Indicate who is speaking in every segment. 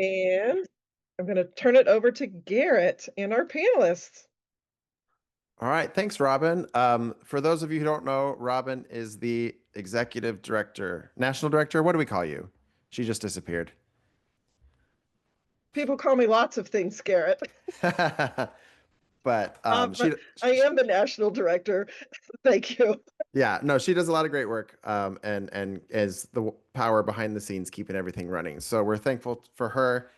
Speaker 1: And I'm going to turn it over to Garrett and our panelists.
Speaker 2: All right, thanks, Robin. For those of you who don't know, Robin is the executive director, national director. What do we call you? She just disappeared.
Speaker 1: People call me lots of things, Garrett.
Speaker 2: But
Speaker 1: But I am the national director. Thank you.
Speaker 2: yeah, no, she does a lot of great work, and is the power behind the scenes keeping everything running. So we're thankful for her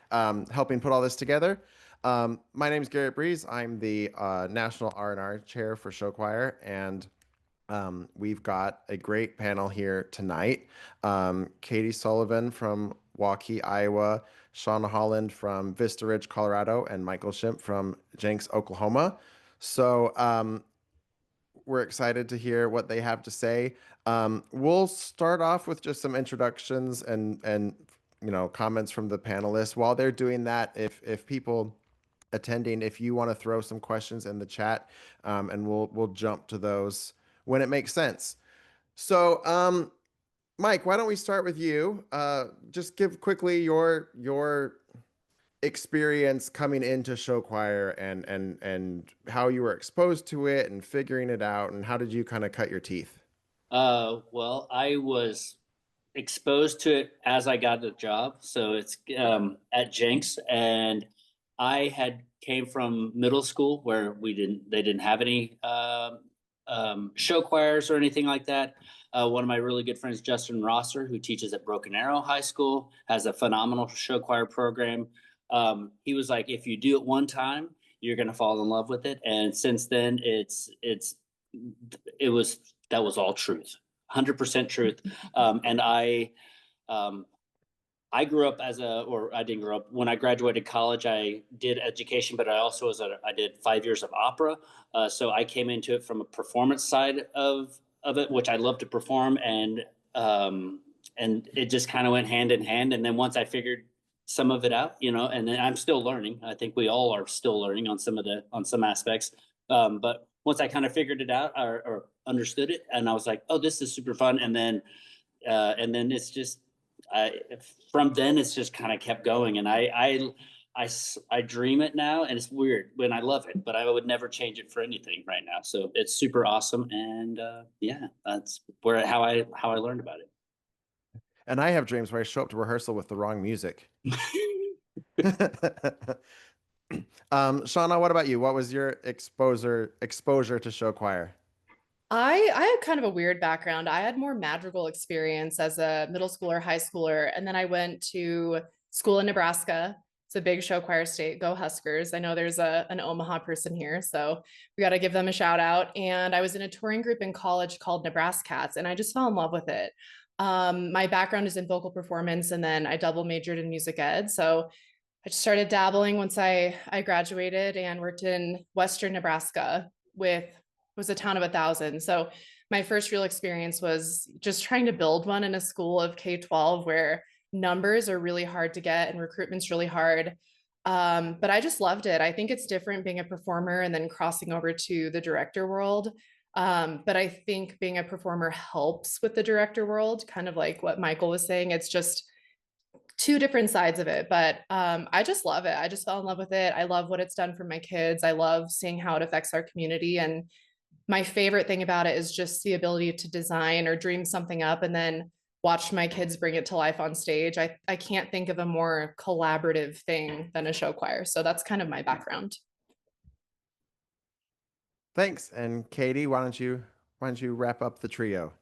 Speaker 2: helping put all this together. My name is Garrett Breeze. I'm the national R&R chair for show choir, and we've got a great panel here tonight. Katie Sullivan from Waukee, Iowa, Shawna Holland from Vista Ridge, Colorado, and Michael Shimp from Jenks, Oklahoma. So we're excited to hear what they have to say. We'll start off with just some introductions and comments from the panelists. While they're doing that, if people attending, if you want to throw some questions in the chat, and we'll jump to those when it makes sense. So, Mike, why don't we start with you? Just give quickly your experience coming into show choir and how you were exposed to it and figuring it out, and how did you kind of cut your teeth?
Speaker 3: Well, I was exposed to it as I got the job. So it's at Jenks, and I had came from middle school where they didn't have any show choirs or anything like that. One of my really good friends, Justin Rosser, who teaches at Broken Arrow High School, has a phenomenal show choir program. He was like, if you do it one time, you're going to fall in love with it. And since then, it was that was all truth, 100% truth. And um, I grew up or I didn't grow up. When I graduated college, I did education, but I also I did 5 years of opera. So I came into it from a performance side of it, which I love to perform, and it just kind of went hand in hand. And then once I figured some of it out, and then I'm still learning. I think we all are still learning on some aspects. But once I kind of figured it out or understood it, and I was like, oh, this is super fun. And then it's just from then it's just kind of kept going, and I dream it now, and it's weird when I love it, but I would never change it for anything right now. So it's super awesome, and yeah, that's how I learned about it.
Speaker 2: And I have dreams where I show up to rehearsal with the wrong music. Shauna, what about you? What was your exposure to show choir?
Speaker 4: I had kind of a weird background. I had more madrigal experience as a middle schooler, high schooler, and then I went to school in Nebraska. It's a big show choir state. Go Huskers. I know there's an Omaha person here, so we got to give them a shout out. And I was in a touring group in college called Nebraska Cats, and I just fell in love with it. My background is in vocal performance, and then I double majored in music ed. So I just started dabbling once I graduated and worked in Western Nebraska with was a town of 1,000. So my first real experience was just trying to build one in a school of K-12 where numbers are really hard to get and recruitment's really hard. But I just loved it. I think it's different being a performer and then crossing over to the director world. But I think being a performer helps with the director world, kind of like what Michael was saying. It's just two different sides of it, but I just love it. I just fell in love with it. I love what it's done for my kids. I love seeing how it affects our community. And my favorite thing about it is just the ability to design or dream something up and then watch my kids bring it to life on stage. I can't think of a more collaborative thing than a show choir. So that's kind of my background.
Speaker 2: Thanks. And Katie, why don't you wrap up the trio?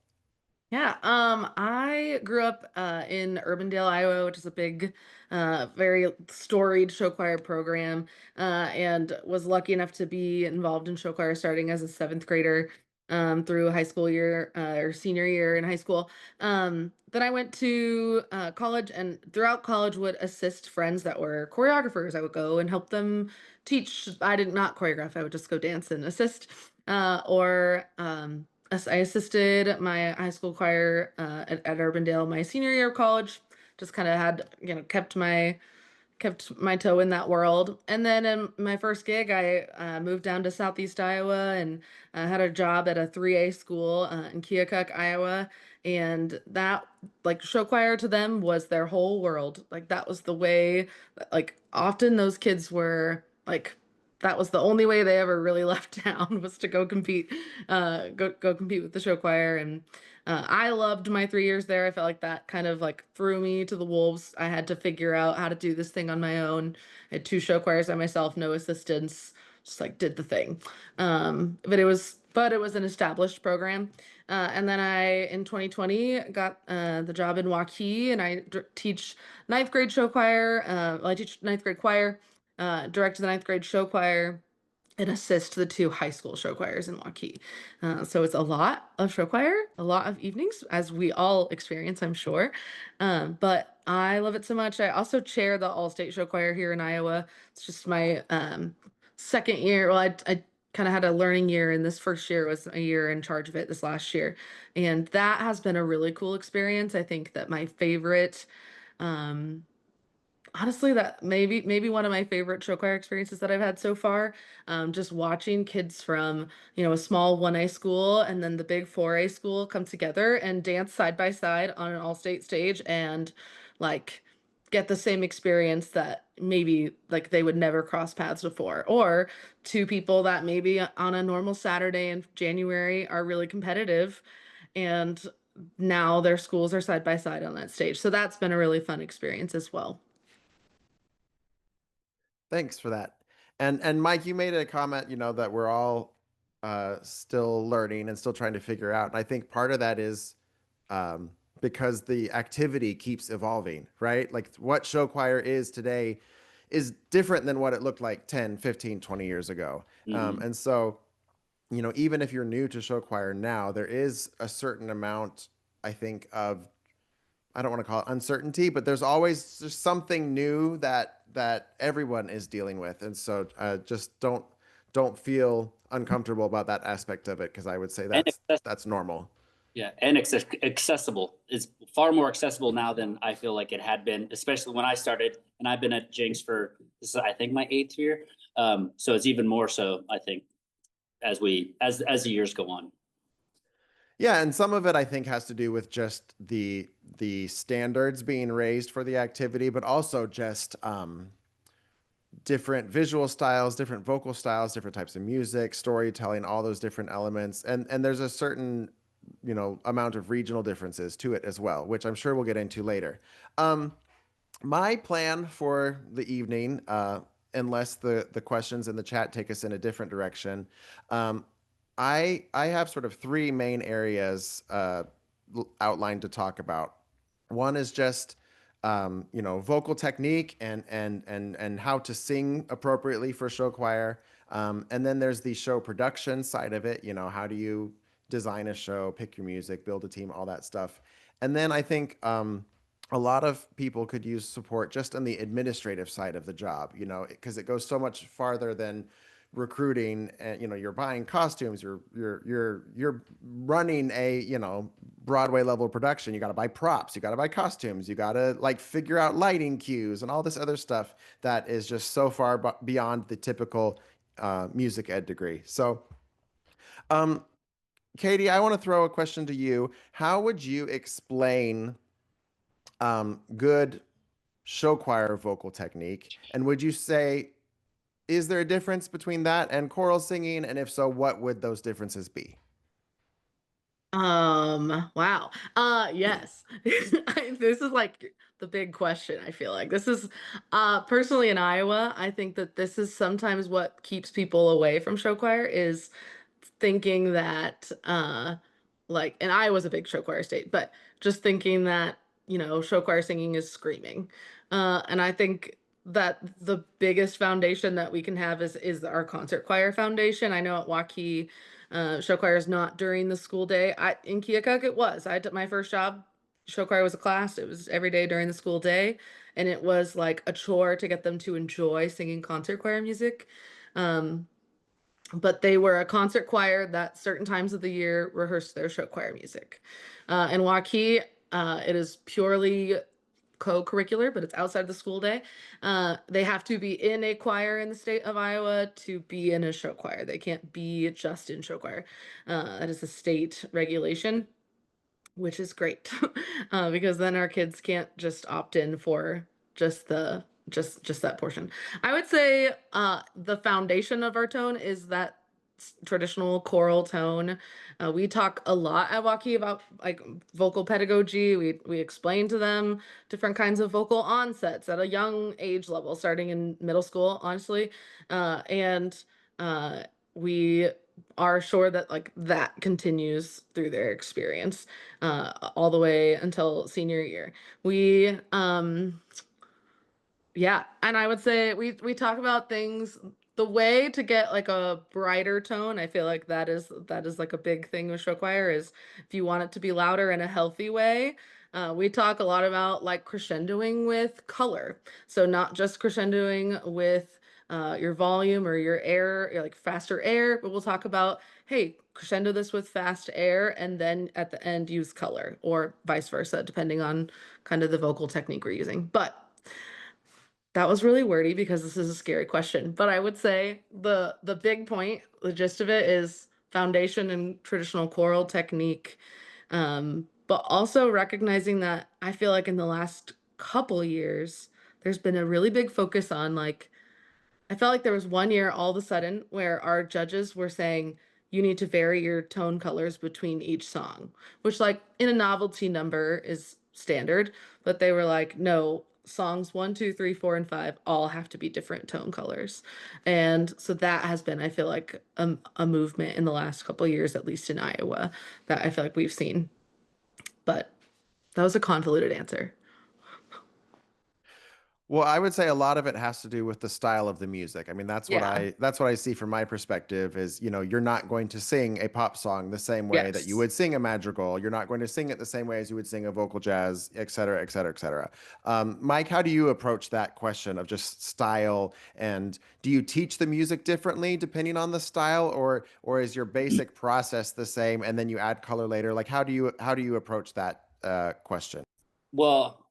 Speaker 5: Yeah, I grew up in Urbandale, Iowa, which is a big, very storied show choir program, and was lucky enough to be involved in show choir starting as a seventh grader through high school year or senior year in high school. Then I went to college, and throughout college would assist friends that were choreographers. I would go and help them teach. I did not choreograph. I would just go dance and assist, or I assisted my high school choir at Urbandale my senior year of college. Just kind of had, kept my kept my toe in that world. And then in my first gig, I moved down to Southeast Iowa and had a job at a 3A school in Keokuk, Iowa. And that, like, show choir to them was their whole world. Like, that was the way, like, often those kids were like, that was the only way they ever really left town was to go compete, go compete with the show choir. And I loved my 3 years there. I felt like that kind of like threw me to the wolves. I had to figure out how to do this thing on my own. I had 2 show choirs by myself, no assistants, just like did the thing. But it was an established program. And then in 2020 got the job in Waukee, and I teach ninth grade show choir. I teach ninth grade choir, direct the ninth grade show choir, and assist the 2 high school show choirs in Waukee. So it's a lot of show choir, a lot of evenings, as we all experience, I'm sure. But I love it so much. I also chair the all-state show choir here in Iowa. It's just my second year. Well, I kind of had a learning year, and this first year was a year in charge of it this last year. And that has been a really cool experience. I think that my favorite, um, honestly, that maybe one of my favorite show choir experiences that I've had so far. Just watching kids from, a small 1A school and then the big 4A school come together and dance side by side on an all-state stage and like get the same experience that maybe like they would never cross paths before, or 2 people that maybe on a normal Saturday in January are really competitive, and now their schools are side by side on that stage. So that's been a really fun experience as well.
Speaker 2: Thanks for that. And Mike, you made a comment, that we're all still learning and still trying to figure out. And I think part of that is because the activity keeps evolving, right? Like what show choir is today is different than what it looked like 10, 15, 20 years ago. And so, even if you're new to show choir now, there is a certain amount, I think, of, I don't want to call it uncertainty, but there's always just something new that everyone is dealing with. And so just don't feel uncomfortable about that aspect of it, because I would say that's normal.
Speaker 3: Yeah, and accessible. It's far more accessible now than I feel like it had been, especially when I started. And I've been at Jinx for this is, I think, my 8th year. So it's even more so, I think, as the years go on.
Speaker 2: Yeah, and some of it I think has to do with just the standards being raised for the activity, but also just different visual styles, different vocal styles, different types of music, storytelling, all those different elements. And there's a certain, amount of regional differences to it as well, which I'm sure we'll get into later. My plan for the evening, unless the questions in the chat take us in a different direction, I have sort of 3 main areas outlined to talk about. One is just vocal technique and how to sing appropriately for show choir. And then there's the show production side of it. How do you design a show, pick your music, build a team, all that stuff. And then I think a lot of people could use support just on the administrative side of the job, because it goes so much farther than recruiting. And you're buying costumes, you're running a Broadway level production. You got to buy props, you got to buy costumes, you got to like figure out lighting cues and all this other stuff that is just so far beyond the typical music ed degree. So Katie, I want to throw a question to you. How would you explain good show choir vocal technique? And would you say, is there a difference between that and choral singing? And if so, what would those differences be?
Speaker 5: Wow. Yes. This is like the big question, I feel like. This is personally in Iowa, I think that this is sometimes what keeps people away from show choir is thinking that like, and Iowa's a big show choir state, but just thinking that, show choir singing is screaming. And I think that the biggest foundation that we can have is our concert choir foundation. I know at Waukee, show choir is not during the school day. In Keokuk it was. I did my first job. Show choir was a class. It was every day during the school day, and it was like a chore to get them to enjoy singing concert choir music. But they were a concert choir that certain times of the year rehearsed their show choir music. In Waukee, it is purely co-curricular, but it's outside the school day. They have to be in a choir in the state of Iowa to be in a show choir. They can't be just in show choir. That is a state regulation, which is great because then our kids can't just opt in for just that portion. I would say the foundation of our tone is that traditional choral tone. We talk a lot at Waukee about like vocal pedagogy. We explain to them different kinds of vocal onsets at a young age level, starting in middle school, honestly, and we are sure that like that continues through their experience all the way until senior year. We yeah, and I would say we talk about things, the way to get like a brighter tone. I feel like that is like a big thing with show choir is if you want it to be louder in a healthy way. We talk a lot about like crescendoing with color. So not just crescendoing with your volume or your air, like faster air, but we'll talk about, hey, crescendo this with fast air and then at the end use color or vice versa, depending on kind of the vocal technique we're using. But that was really wordy because this is a scary question, but I would say the big point, the gist of it is foundation and traditional choral technique, but also recognizing that I feel like in the last couple years, there's been a really big focus on like I felt like there was one year all of a sudden where our judges were saying you need to vary your tone colors between each song, which like in a novelty number is standard, but they were like, no, songs 1, 2, 3, 4, and 5 all have to be different tone colors. And so that has been, I feel like, a movement in the last couple of years, at least in Iowa, that I feel like we've seen. But that was a convoluted answer.
Speaker 2: Well, I would say a lot of it has to do with the style of the music. I mean,
Speaker 5: Yeah.
Speaker 2: that's what I see from my perspective is, you're not going to sing a pop song the same way that you
Speaker 5: Yes.
Speaker 2: would sing a madrigal. You're not going to sing it the same way as you would sing a vocal jazz, et cetera, et cetera, et cetera. Mike, how do you approach that question of just style? And do you teach the music differently depending on the style, or is your basic process the same and then you add color later? Like, how do you approach that question?
Speaker 3: Well,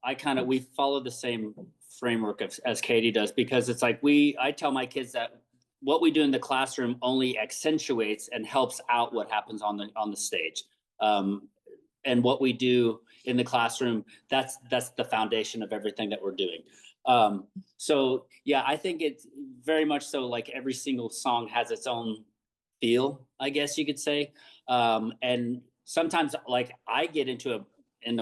Speaker 3: we follow the same framework as Katie does, because it's like I tell my kids that what we do in the classroom only accentuates and helps out what happens on the stage. And what we do in the classroom, that's the foundation of everything that we're doing. So yeah, I think it's very much so like every single song has its own feel, I guess you could say. And sometimes like I get into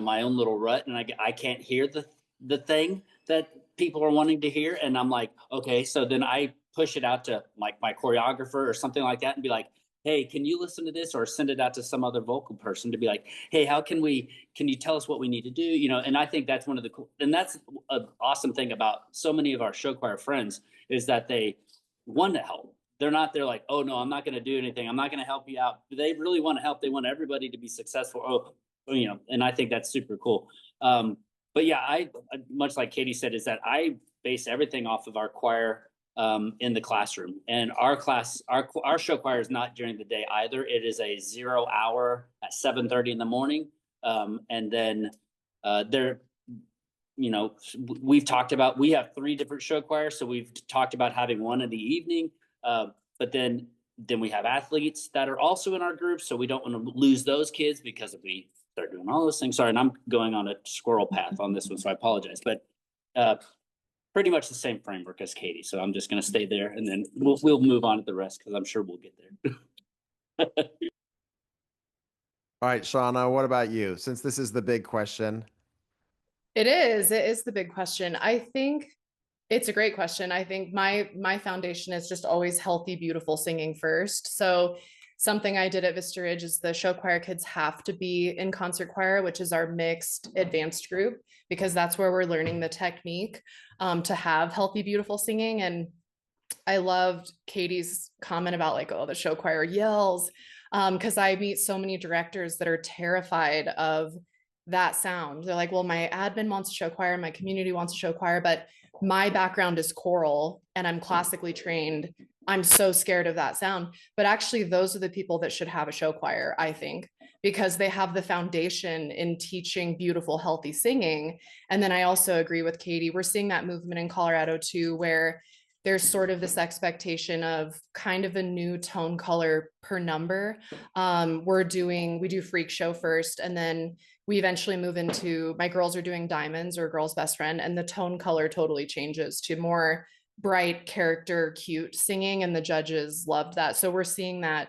Speaker 3: my own little rut and I can't hear the thing that people are wanting to hear. And I'm like, okay, so then I push it out to like my choreographer or something like that and be like, hey, can you listen to this, or send it out to some other vocal person to be like, hey, can you tell us what we need to do? And I think that's one of the cool, and that's an awesome thing about so many of our show choir friends is that they want to help. They're like, oh no, I'm not going to do anything. I'm not going to help you out. They really want to help. They want everybody to be successful. And I think that's super cool. But yeah, I much like Katie said, is that I base everything off of our choir in the classroom, and our show choir is not during the day either. It is a 0 hour at 7:30 in the morning, and then we've talked about, we have 3 different show choirs, so we've talked about having one in the evening, but then we have athletes that are also in our group, so we don't want to lose those kids because if we start doing all those things. Sorry, and I'm going on a squirrel path on this one, so I apologize. But pretty much the same framework as Katie. So I'm just going to stay there, and then we'll move on to the rest because I'm sure we'll get there.
Speaker 2: All right, Shawna, what about you? Since this is the big question.
Speaker 4: It is the big question. I think it's a great question. I think my foundation is just always healthy, beautiful singing first. So something I did at Vista Ridge is the show choir kids have to be in concert choir, which is our mixed advanced group, because that's where we're learning the technique to have healthy, beautiful singing. And I loved Katie's comment about like, oh, the show choir yells, because I meet so many directors that are terrified of that sound. They're like, well, my admin wants a show choir, my community wants a show choir, but my background is choral and I'm classically trained. I'm so scared of that sound. But actually, those are the people that should have a show choir, I think, because they have the foundation in teaching beautiful, healthy singing. And then I also agree with Katie. We're seeing that movement in Colorado too, where there's sort of this expectation of kind of a new tone color per number. We do freak show first, and then we eventually move into, my girls are doing diamonds or girl's best friend, and the tone color totally changes to more bright character, cute singing, and the judges loved that. So we're seeing that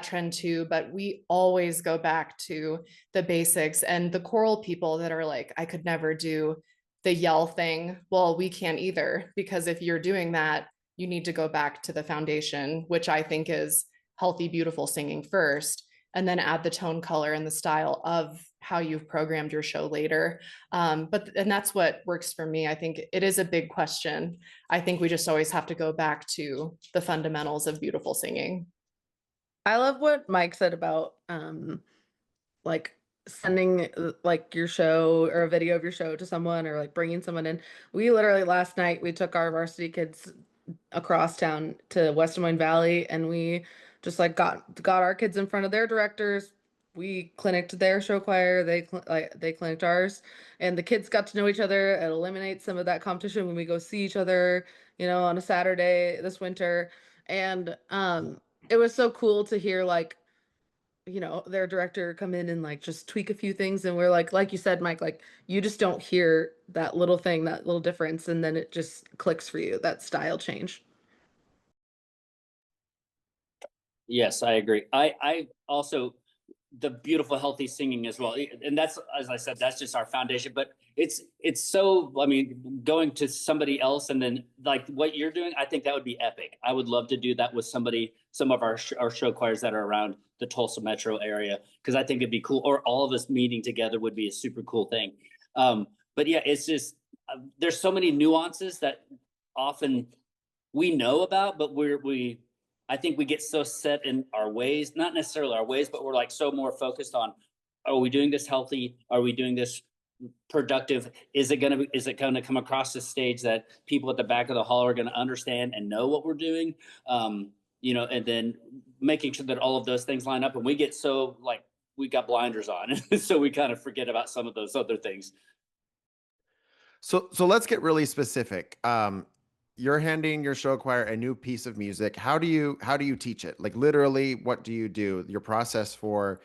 Speaker 4: trend too, but we always go back to the basics. And the choral people that are like, I could never do the yell thing. Well, we can't either, because if you're doing that, you need to go back to the foundation, which I think is healthy, beautiful singing first, and then add the tone color and the style of how you've programmed your show later. And that's what works for me. I think it is a big question. I think we just always have to go back to the fundamentals of beautiful singing.
Speaker 5: I love what Mike said about like sending like your show or a video of your show to someone, or like bringing someone in. We literally last night we took our varsity kids across town to West Des Moines Valley, and we just like got our kids in front of their directors. We clinicked their show choir, they clinicked ours, and the kids got to know each other. It eliminates some of that competition when we go see each other, you know, on a Saturday this winter. And it was so cool to hear, like, you know, their director come in and like just tweak a few things, and we're like you said, Mike, like you just don't hear that little thing, that little difference, and then it just clicks for you, that style change.
Speaker 3: Yes, I agree. I also, the beautiful healthy singing as well, and that's, as I said, that's just our foundation. But it's so, I mean, going to somebody else and then like what you're doing, I think that would be epic. I would love to do that with somebody, some of our show choirs that are around the Tulsa metro area, because I think it'd be cool. Or all of us meeting together would be a super cool thing. But yeah, it's just there's so many nuances that often we know about, but I think we get so set in our ways, not necessarily our ways, but we're like so more focused on, are we doing this healthy? Are we doing this productive? Is it going to come across the stage that people at the back of the hall are going to understand and know what we're doing? You know, and then making sure that all of those things line up, and we get so like, we got blinders on. So we kind of forget about some of those other things.
Speaker 2: So let's get really specific. You're handing your show choir a new piece of music. How do you teach it? Like literally, what do you do? Your process for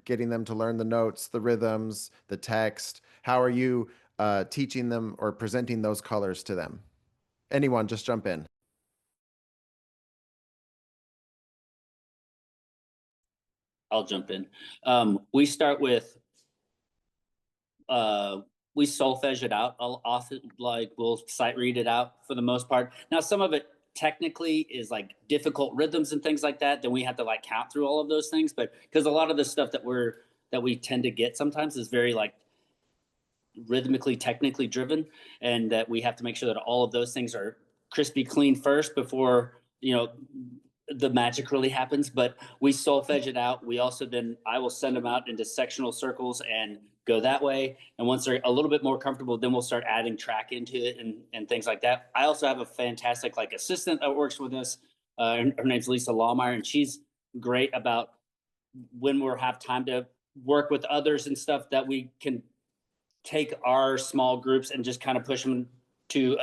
Speaker 2: getting them to learn the notes, the rhythms, the text. How are you teaching them or presenting those colors to them? Anyone, just jump in.
Speaker 3: I'll jump in. We start with we solfege it out. I'll often, like, we'll sight read it out for the most part. Now, some of it technically is like difficult rhythms and things like that. Then we have to like count through all of those things. But because a lot of the stuff that we tend to get sometimes is very like rhythmically, technically driven, and that we have to make sure that all of those things are crispy clean first before, you know, the magic really happens. But we solfege it out. We also then, I will send them out into sectional circles and go that way. And once they're a little bit more comfortable, then we'll start adding track into it and things like that. I also have a fantastic like assistant that works with us. Her name's Lisa Lawmeyer, and she's great about when we have time to work with others and stuff, that we can take our small groups and just kind of push them to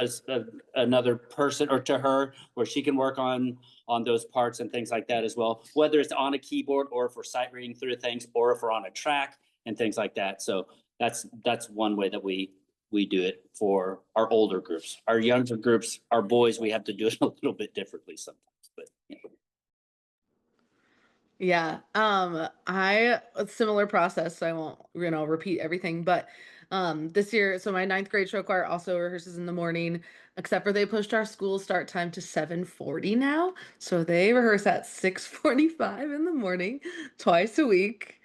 Speaker 3: another person, or to her, where she can work on those parts and things like that as well, whether it's on a keyboard or if we're sight reading through things, or if we're on a track and things like that. So that's one way that we do it for our older groups. Our younger groups, our boys, we have to do it a little bit differently sometimes, but yeah.
Speaker 5: Yeah. I a similar process, so I won't, you know, repeat everything, but this year, so my ninth grade show choir also rehearses in the morning, except for they pushed our school start time to 7:40 now. So they rehearse at 6:45 in the morning, twice a week.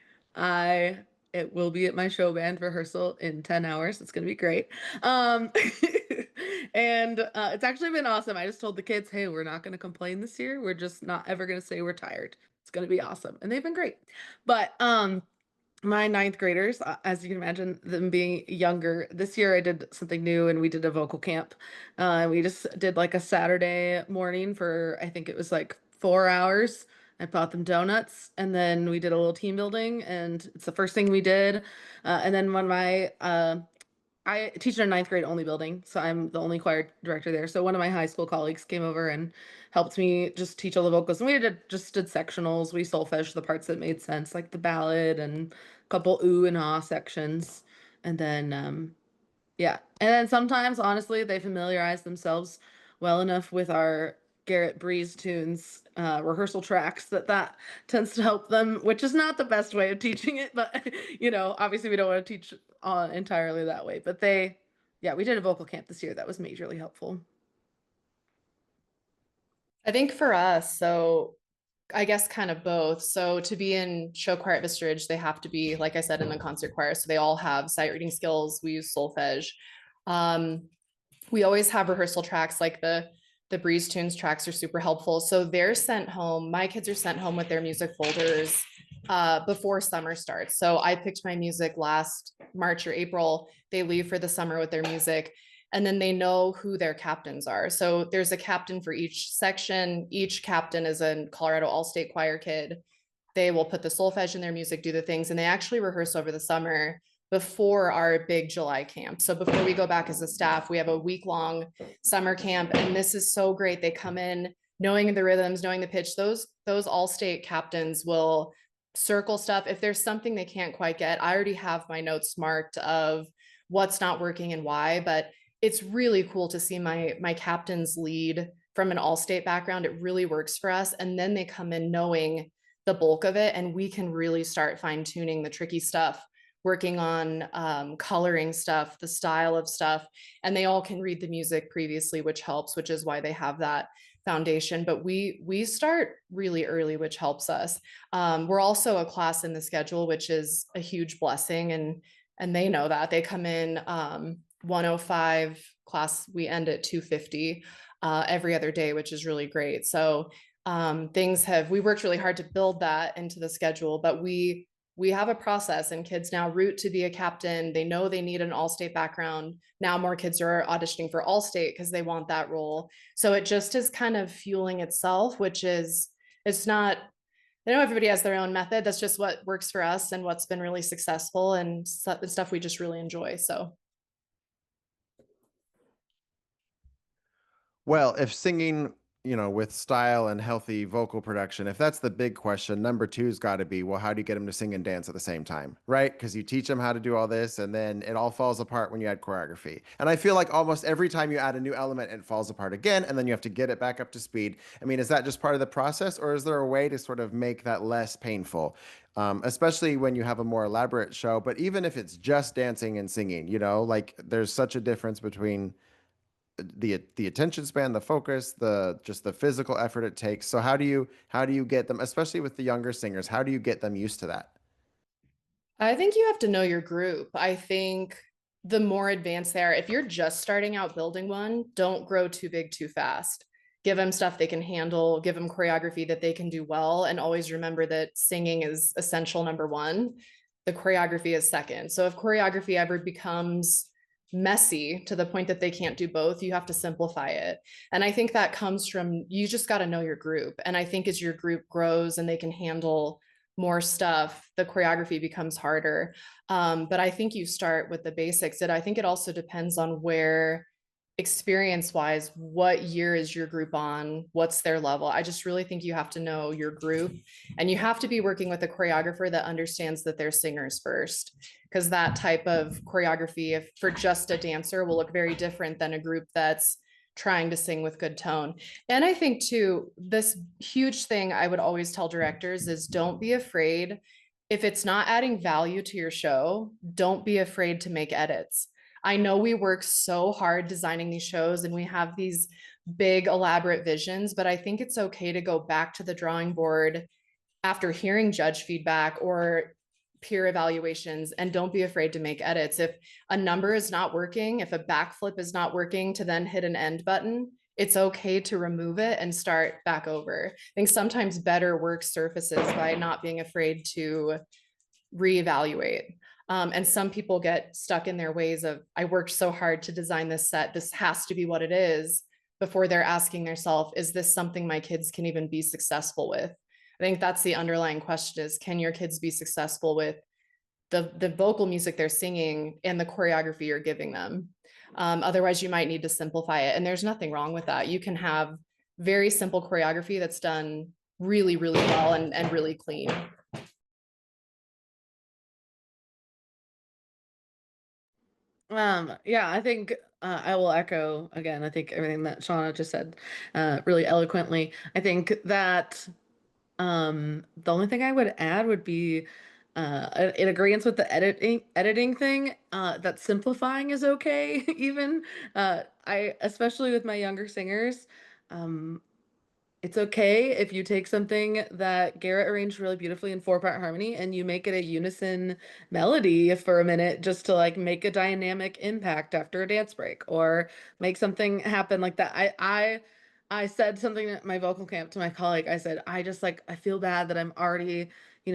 Speaker 5: It will be at my show band rehearsal in 10 hours. It's gonna be great. Um and it's actually been awesome. I just told the kids, hey, we're not gonna complain this year. We're just not ever gonna say we're tired. It's going to be awesome. And they've been great. But my ninth graders, as you can imagine, them being younger, this year I did something new, and we did a vocal camp. We just did like a Saturday morning for, I think it was like 4 hours. I bought them donuts, and then we did a little team building, and it's the first thing we did. And then when I teach in a ninth grade only building, so I'm the only choir director there. So one of my high school colleagues came over and helped me just teach all the vocals. And we just did sectionals. We solfeged the parts that made sense, like the ballad and a couple ooh and ah sections. And then yeah. And then sometimes, honestly, they familiarize themselves well enough with our Garrett Breeze tunes rehearsal tracks that tends to help them, which is not the best way of teaching it, but obviously we don't want to teach entirely that way. But yeah, we did a vocal camp this year that was majorly helpful.
Speaker 4: I think for us, so I guess kind of both. So to be in show choir at Vista Ridge, they have to be, like I said, in the concert choir. So they all have sight reading skills. We use solfege. We always have rehearsal tracks, like the Breeze Tunes tracks are super helpful. So they're sent home. My kids are sent home with their music folders before summer starts. So I picked my music last March or April. They leave for the summer with their music, and then they know who their captains are. So there's a captain for each section. Each captain is a Colorado All-State Choir kid. They will put the solfege in their music, do the things, and they actually rehearse over the summer before our big July camp. So before we go back as a staff, we have a week-long summer camp, and this is so great. They come in knowing the rhythms, knowing the pitch. Those all-state captains will circle stuff. If there's something they can't quite get, I already have my notes marked of what's not working and why, but it's really cool to see my captains lead from an all-state background. It really works for us. And then they come in knowing the bulk of it, and we can really start fine-tuning the tricky stuff, working on coloring stuff, the style of stuff, and they all can read the music previously, which helps, which is why they have that foundation. But we start really early, which helps us. We're also a class in the schedule, which is a huge blessing, and they know that. They come in 105 class, we end at 250 every other day, which is really great. So we worked really hard to build that into the schedule, but we have a process, and kids now root to be a captain. They know they need an all-state background. Now more kids are auditioning for all-state because they want that role. So it just is kind of fueling itself, which is, it's not, I know everybody has their own method. That's just what works for us and what's been really successful, and stuff we just really enjoy. So.
Speaker 2: Well, if singing, with style and healthy vocal production, if that's the big question, number two's got to be, well, how do you get them to sing and dance at the same time, right? Because you teach them how to do all this, and then it all falls apart when you add choreography. And I feel like almost every time you add a new element, it falls apart again, and then you have to get it back up to speed. I mean, is that just part of the process, or is there a way to sort of make that less painful? Especially when you have a more elaborate show, but even if it's just dancing and singing, like there's such a difference between the attention span, the focus, just the physical effort it takes. So how do you get them, especially with the younger singers, how do you get them used to that?
Speaker 4: I think you have to know your group. I think the more advanced they are, if you're just starting out building one, don't grow too big too fast. Give them stuff they can handle, give them choreography that they can do well, and always remember that singing is essential number one. The choreography is second. So if choreography ever becomes messy to the point that they can't do both, you have to simplify it. And I think that comes from, you just got to know your group. And I think as your group grows and they can handle more stuff, the choreography becomes harder. But I think you start with the basics. And I think it also depends on where, experience wise, what year is your group on, what's their level. I just really think you have to know your group, and you have to be working with a choreographer that understands that they're singers first, because that type of choreography, if for just a dancer, will look very different than a group that's trying to sing with good tone. And I think too, this huge thing I would always tell directors is, don't be afraid. If it's not adding value to your show, don't be afraid to make edits. I know we work so hard designing these shows and we have these big elaborate visions, but I think it's okay to go back to the drawing board after hearing judge feedback or peer evaluations, and don't be afraid to make edits. If a number is not working, if a backflip is not working, to then hit an end button, it's okay to remove it and start back over. I think sometimes better work surfaces by not being afraid to reevaluate. And some people get stuck in their ways of, I worked so hard to design this set, this has to be what it is, before they're asking themselves, is this something my kids can even be successful with? I think that's the underlying question is, can your kids be successful with the vocal music they're singing and the choreography you're giving them? Otherwise, you might need to simplify it. And there's nothing wrong with that. You can have very simple choreography that's done really, really well and really clean.
Speaker 5: Yeah, I think I will echo again. I think everything that Shawna just said really eloquently. I think that the only thing I would add would be in agreement with the editing thing, that simplifying is okay. Even I, especially with my younger singers, um, it's okay if you take something that Garrett arranged really beautifully in 4-part harmony and you make it a unison melody for a minute just to like make a dynamic impact after a dance break or make something happen like that. I said something at my vocal camp to my colleague. I said, I just like I feel bad that I'm already,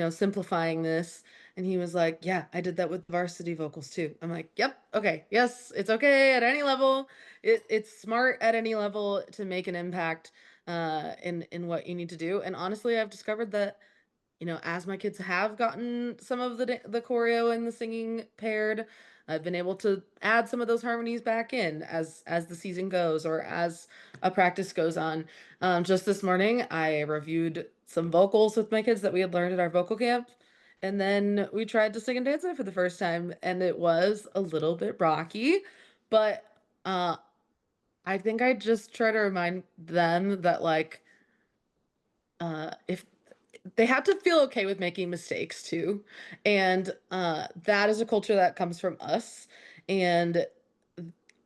Speaker 5: simplifying this. And he was like, yeah, I did that with varsity vocals too. I'm like, yep, okay, yes, it's okay at any level. It's smart at any level to make an impact in what you need to do. And honestly, I've discovered that, as my kids have gotten some of the choreo and the singing paired, I've been able to add some of those harmonies back in as the season goes or as a practice goes on. Just this morning, I reviewed some vocals with my kids that we had learned at our vocal camp. And then we tried to sing and dance it for the first time, and it was a little bit rocky, but uh, I think I just try to remind them that like if they have to feel okay with making mistakes too. And that is a culture that comes from us. And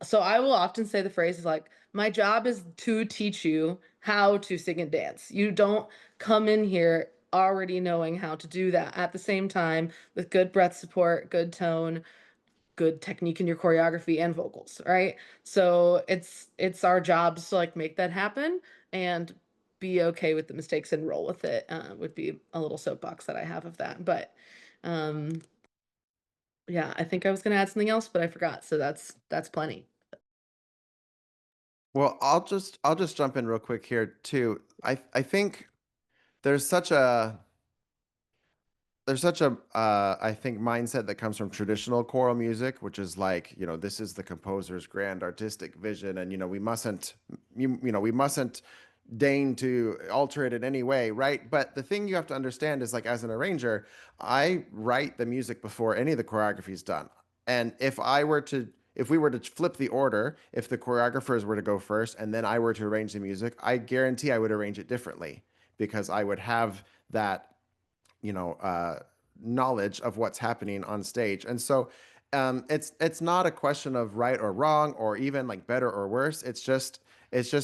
Speaker 5: so I will often say the phrase is like, my job is to teach you how to sing and dance. You don't come in here already knowing how to do that at the same time with good breath support, good tone, good technique in your choreography and vocals, right? So it's our jobs to like make that happen and be okay with the mistakes and roll with it. Would be a little soapbox that I have of that. But um yeah, I think I was gonna add something else, but I forgot. So that's plenty.
Speaker 2: Well, I'll just jump in real quick here too. I think there's such a I think mindset that comes from traditional choral music, which is like, this is the composer's grand artistic vision, and we mustn't deign to alter it in any way, right? But the thing you have to understand is, like, as an arranger, I write the music before any of the choreography is done. And if we were to flip the order, if the choreographers were to go first and then I were to arrange the music, I guarantee I would arrange it differently because I would have that knowledge of what's happening on stage. And so it's not a question of right or wrong or even like better or worse. It's just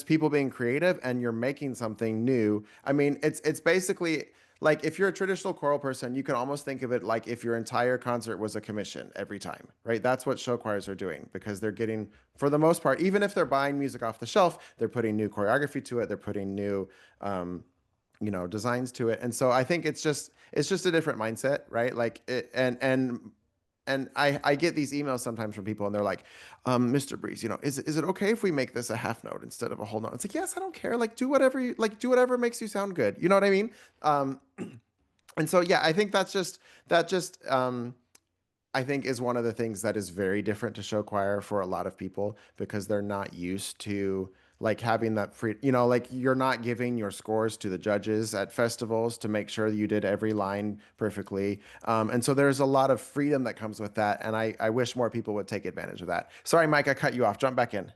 Speaker 2: people being creative and you're making something new. I mean, it's basically like if you're a traditional choral person, you can almost think of it like if your entire concert was a commission every time, right? That's what show choirs are doing because they're getting, for the most part, even if they're buying music off the shelf, they're putting new choreography to it. They're putting new designs to it. And so I think it's just a different mindset, right? Like it, and I get these emails sometimes from people and they're like, Mr. Breeze, is it okay if we make this a half note instead of a whole note? It's like, yes, I don't care. Like do whatever makes you sound good. You know what I mean? Um, and so yeah, I think that just I think is one of the things that is very different to show choir for a lot of people because they're not used to like having that free, like you're not giving your scores to the judges at festivals to make sure that you did every line perfectly. And so there's a lot of freedom that comes with that. And I wish more people would take advantage of that. Sorry, Mike, I cut you off. Jump back in.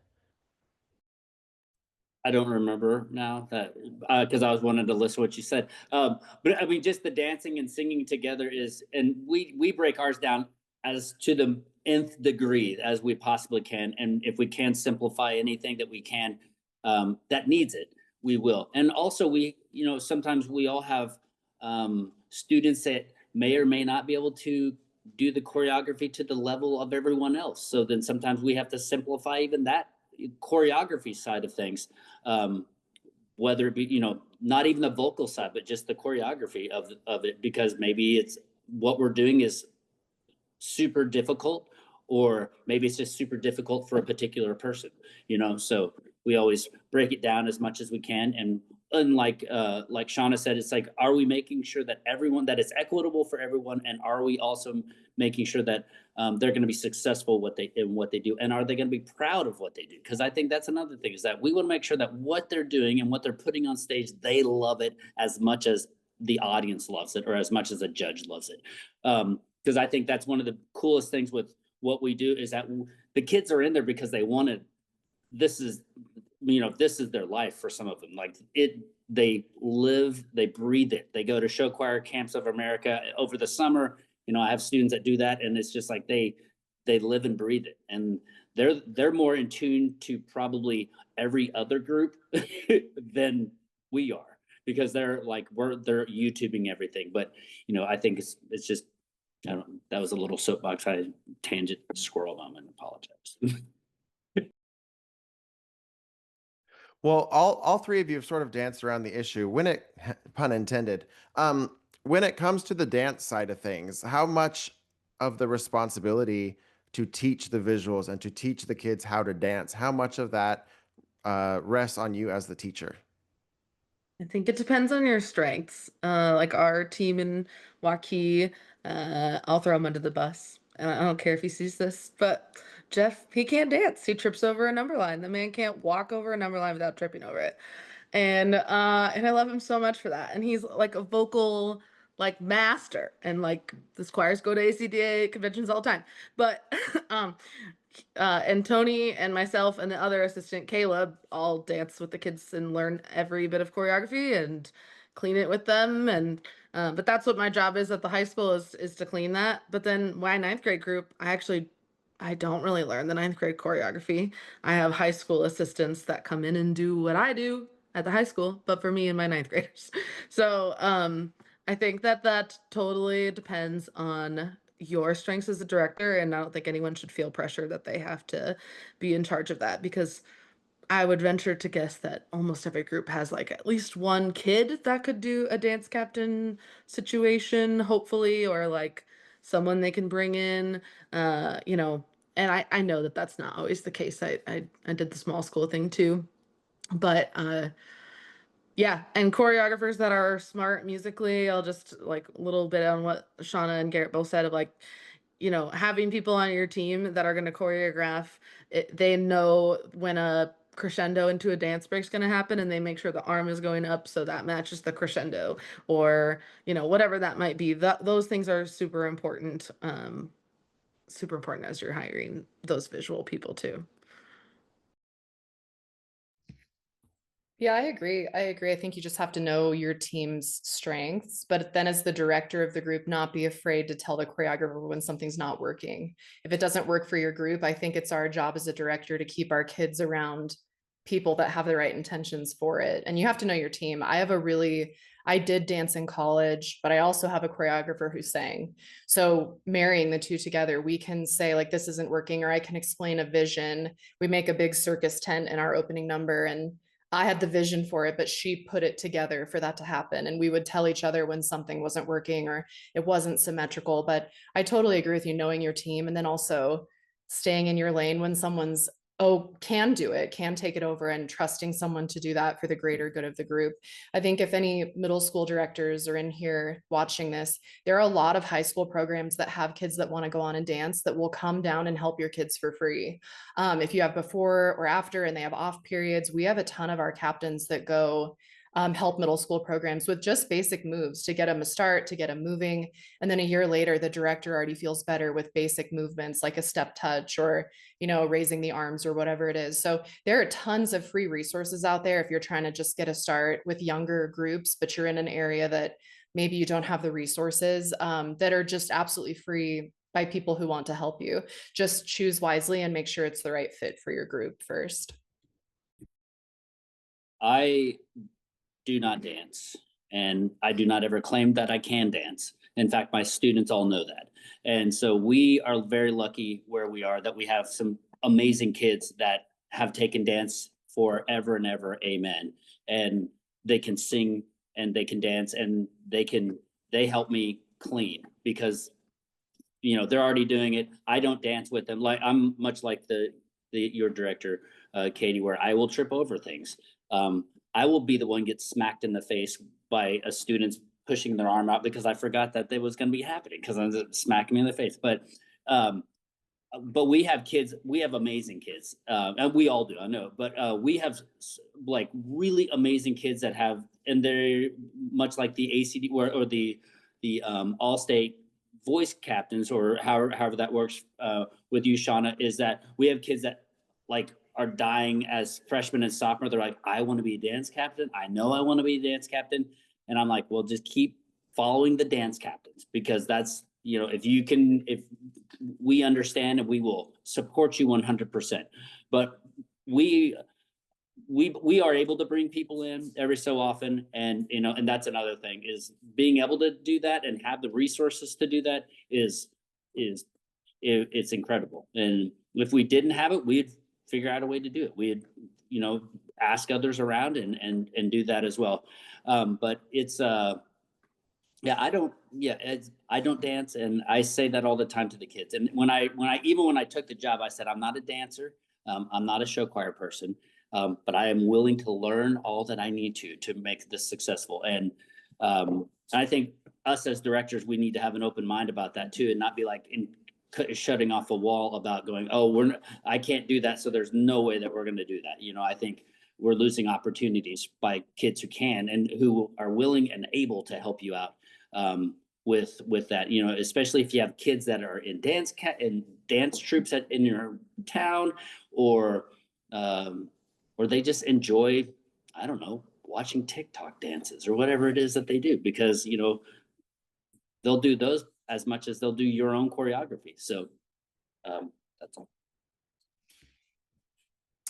Speaker 3: I don't remember now that because I was wanting to listen to what you said. But I mean, just the dancing and singing together is, and we break ours down as to the nth degree as we possibly can, and if we can simplify anything that we can, that needs it, we will. And also, sometimes we all have students that may or may not be able to do the choreography to the level of everyone else. So then sometimes we have to simplify even that choreography side of things, whether it be not even the vocal side but just the choreography of it, because maybe it's what we're doing is super difficult, or maybe it's just super difficult for a particular person, so we always break it down as much as we can, and like Shawna said, it's like, are we making sure that that it's equitable for everyone, and are we also making sure that they're going to be successful in what they do, and are they going to be proud of what they do? Because I think that's another thing, is that we want to make sure that what they're doing and what they're putting on stage, they love it as much as the audience loves it, or as much as a judge loves it. Because I think that's one of the coolest things with what we do, is that the kids are in there because they want to. This is their life for some of them. Like they live, they breathe it. They go to show choir camps of America over the summer. I have students that do that, and it's just like they live and breathe it, and they're more in tune to probably every other group than we are, because they're YouTubing everything. But I think it's just, I don't know, that was a little soapbox tangent squirrel moment. Apologize.
Speaker 2: Well, all three of you have sort of danced around the issue. Pun intended, when it comes to the dance side of things, how much of the responsibility to teach the visuals and to teach the kids how to dance, how much of that rests on you as the teacher?
Speaker 5: I think it depends on your strengths. Like our team in Waukee, I'll throw him under the bus. And I don't care if he sees this, but Jeff, he can't dance. He trips over a number line. The man can't walk over a number line without tripping over it. And I love him so much for that. And he's like a vocal master. And like the choirs go to ACDA conventions all the time. But and Tony and myself and the other assistant Caleb all dance with the kids and learn every bit of choreography and clean it with them. And but that's what my job is at the high school, is to clean that. But then my ninth grade group, I don't really learn the ninth grade choreography. I have high school assistants that come in and do what I do at the high school, but for me and my ninth graders. So I think that totally depends on your strengths as a director, and I don't think anyone should feel pressure that they have to be in charge of that, because I would venture to guess that almost every group has like at least one kid that could do a dance captain situation, hopefully, or like someone they can bring in, and I know that that's not always the case. I did the small school thing too, but yeah, and choreographers that are smart musically, I'll just like a little bit on what Shawna and Garrett both said of like, having people on your team that are going to choreograph it, they know when a crescendo into a dance break is going to happen, and they make sure the arm is going up so that matches the crescendo, or whatever that might be. Those things are super important, super important as you're hiring those visual people too.
Speaker 4: Yeah, I agree. I think you just have to know your team's strengths, but then as the director of the group, not be afraid to tell the choreographer when something's not working. If it doesn't work for your group, I think it's our job as a director to keep our kids around people that have the right intentions for it. And you have to know your team. I did dance in college, but I also have a choreographer who sang. So marrying the two together, we can say like, this isn't working, or I can explain a vision. We make a big circus tent in our opening number, and I had the vision for it, but she put it together for that to happen. And we would tell each other when something wasn't working or it wasn't symmetrical. But I totally agree with you, knowing your team, and then also staying in your lane when someone's, can do it, can take it over, and trusting someone to do that for the greater good of the group. I think if any middle school directors are in here watching this, there are a lot of high school programs that have kids that want to go on and dance that will come down and help your kids for free. If you have before or after and they have off periods, we have a ton of our captains that go help middle school programs with just basic moves to get them a start, to get them moving. And then a year later, the director already feels better with basic movements like a step touch or, raising the arms or whatever it is. So there are tons of free resources out there if you're trying to just get a start with younger groups, but you're in an area that maybe you don't have the resources, that are just absolutely free by people who want to help you. Just choose wisely and make sure it's the right fit for your group first.
Speaker 3: I do not dance, and I do not ever claim that I can dance. In fact, my students all know that. And so we are very lucky where we are, that we have some amazing kids that have taken dance forever and ever. Amen. And they can sing and they can dance, and they help me clean because they're already doing it. I don't dance with them. Like, I'm much like your director, Katie, where I will trip over things. I will be the one get smacked in the face by a student's pushing their arm out because I forgot that it was going to be happening because I'm smacking me in the face. But we have kids, we have amazing kids, and we all do, I know, but we have like really amazing kids that have, and they're much like the ACD or the all-state voice captains, or however that works with you, Shawna, is that we have kids that like are dying as freshmen and sophomore. They're like, I want to be a dance captain. I know I want to be a dance captain. And I'm like, well, just keep following the dance captains, because that's, you know, if we understand and we will support you 100%. But we are able to bring people in every so often, and you know, and that's another thing, is being able to do that and have the resources to do that it's incredible. And if we didn't have it, we'd figure out a way to do it. We'd, you know, ask others around and do that as well. But it's yeah, I don't dance, and I say that all the time to the kids. And when I took the job, I said, I'm not a dancer, I'm not a show choir person, but I am willing to learn all that I need to make this successful. And I think us as directors, we need to have an open mind about that too, and not be like shutting off a wall about going, oh, I can't do that, so there's no way that we're going to do that. You know, I think we're losing opportunities by kids who can and who are willing and able to help you out with that, you know, especially if you have kids that are in dance troops in your town, or they just enjoy, I don't know, watching TikTok dances or whatever it is that they do, because, you know, they'll do those as much as they'll do your own choreography. So that's all.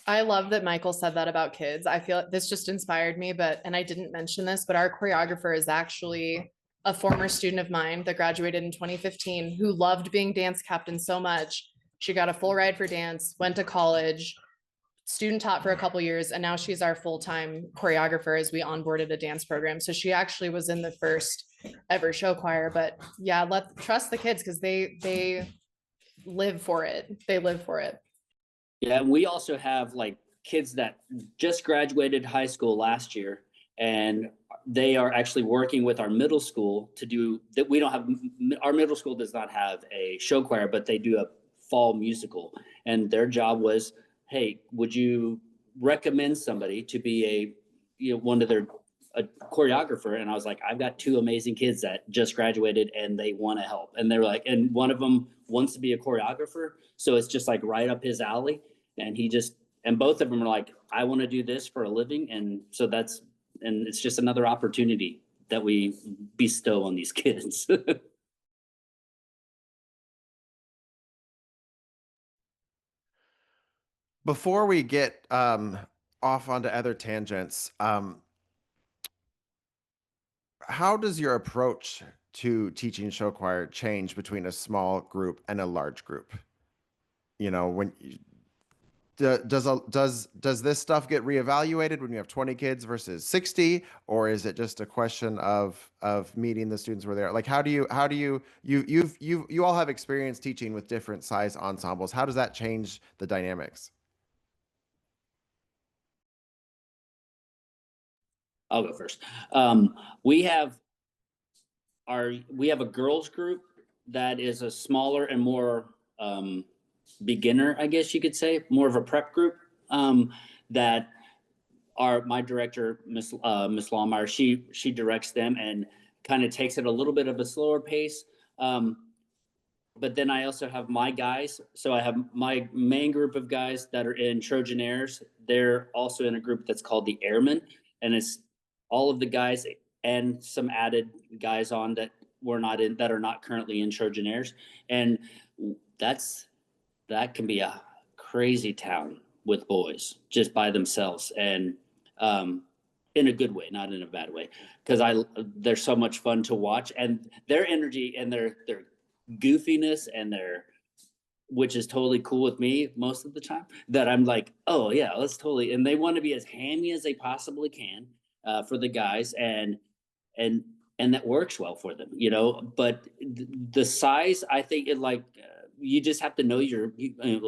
Speaker 4: I love that Michael said that about kids. I feel this just inspired me, and I didn't mention this, but our choreographer is actually a former student of mine that graduated in 2015 who loved being dance captain so much. She got a full ride for dance, went to college, student taught for a couple years, and now she's our full-time choreographer as we onboarded a dance program. So she actually was in the first ever show choir. But yeah, trust the kids, because they live for it. They live for it.
Speaker 3: Yeah, and we also have like kids that just graduated high school last year, and they are actually working with our middle school to do that. We don't have, our middle school does not have a show choir, but they do a fall musical, and their job was, hey, would you recommend somebody to be a choreographer? And I was like, I've got two amazing kids that just graduated and they want to help. And they're like, and one of them wants to be a choreographer. So it's just like right up his alley. And both of them are like, I want to do this for a living. And so and it's just another opportunity that we bestow on these kids.
Speaker 2: Before we get off onto other tangents, how does your approach to teaching show choir change between a small group and a large group? You know, when does this stuff get reevaluated when you have 20 kids versus 60, or is it just a question of meeting the students where they are? Like, how do you all have experience teaching with different size ensembles? How does that change the dynamics?
Speaker 3: I'll go first. We have a girls group that is a smaller and more beginner, I guess you could say, more of a prep group, that my director, Miss Lawmeyer, she directs them and kind of takes it a little bit of a slower pace. But then I also have my guys. So I have my main group of guys that are in Trojaneers. They're also in a group that's called the Airmen, and it's all of the guys and some added guys on that are not currently in Trojaneers. And that can be a crazy town with boys just by themselves, and in a good way, not in a bad way, because they're so much fun to watch, and their energy and their goofiness and which is totally cool with me most of the time, that I'm like, oh yeah, let's totally, and they want to be as hammy as they possibly can for the guys, and that works well for them, you know. But the size, I think you just have to know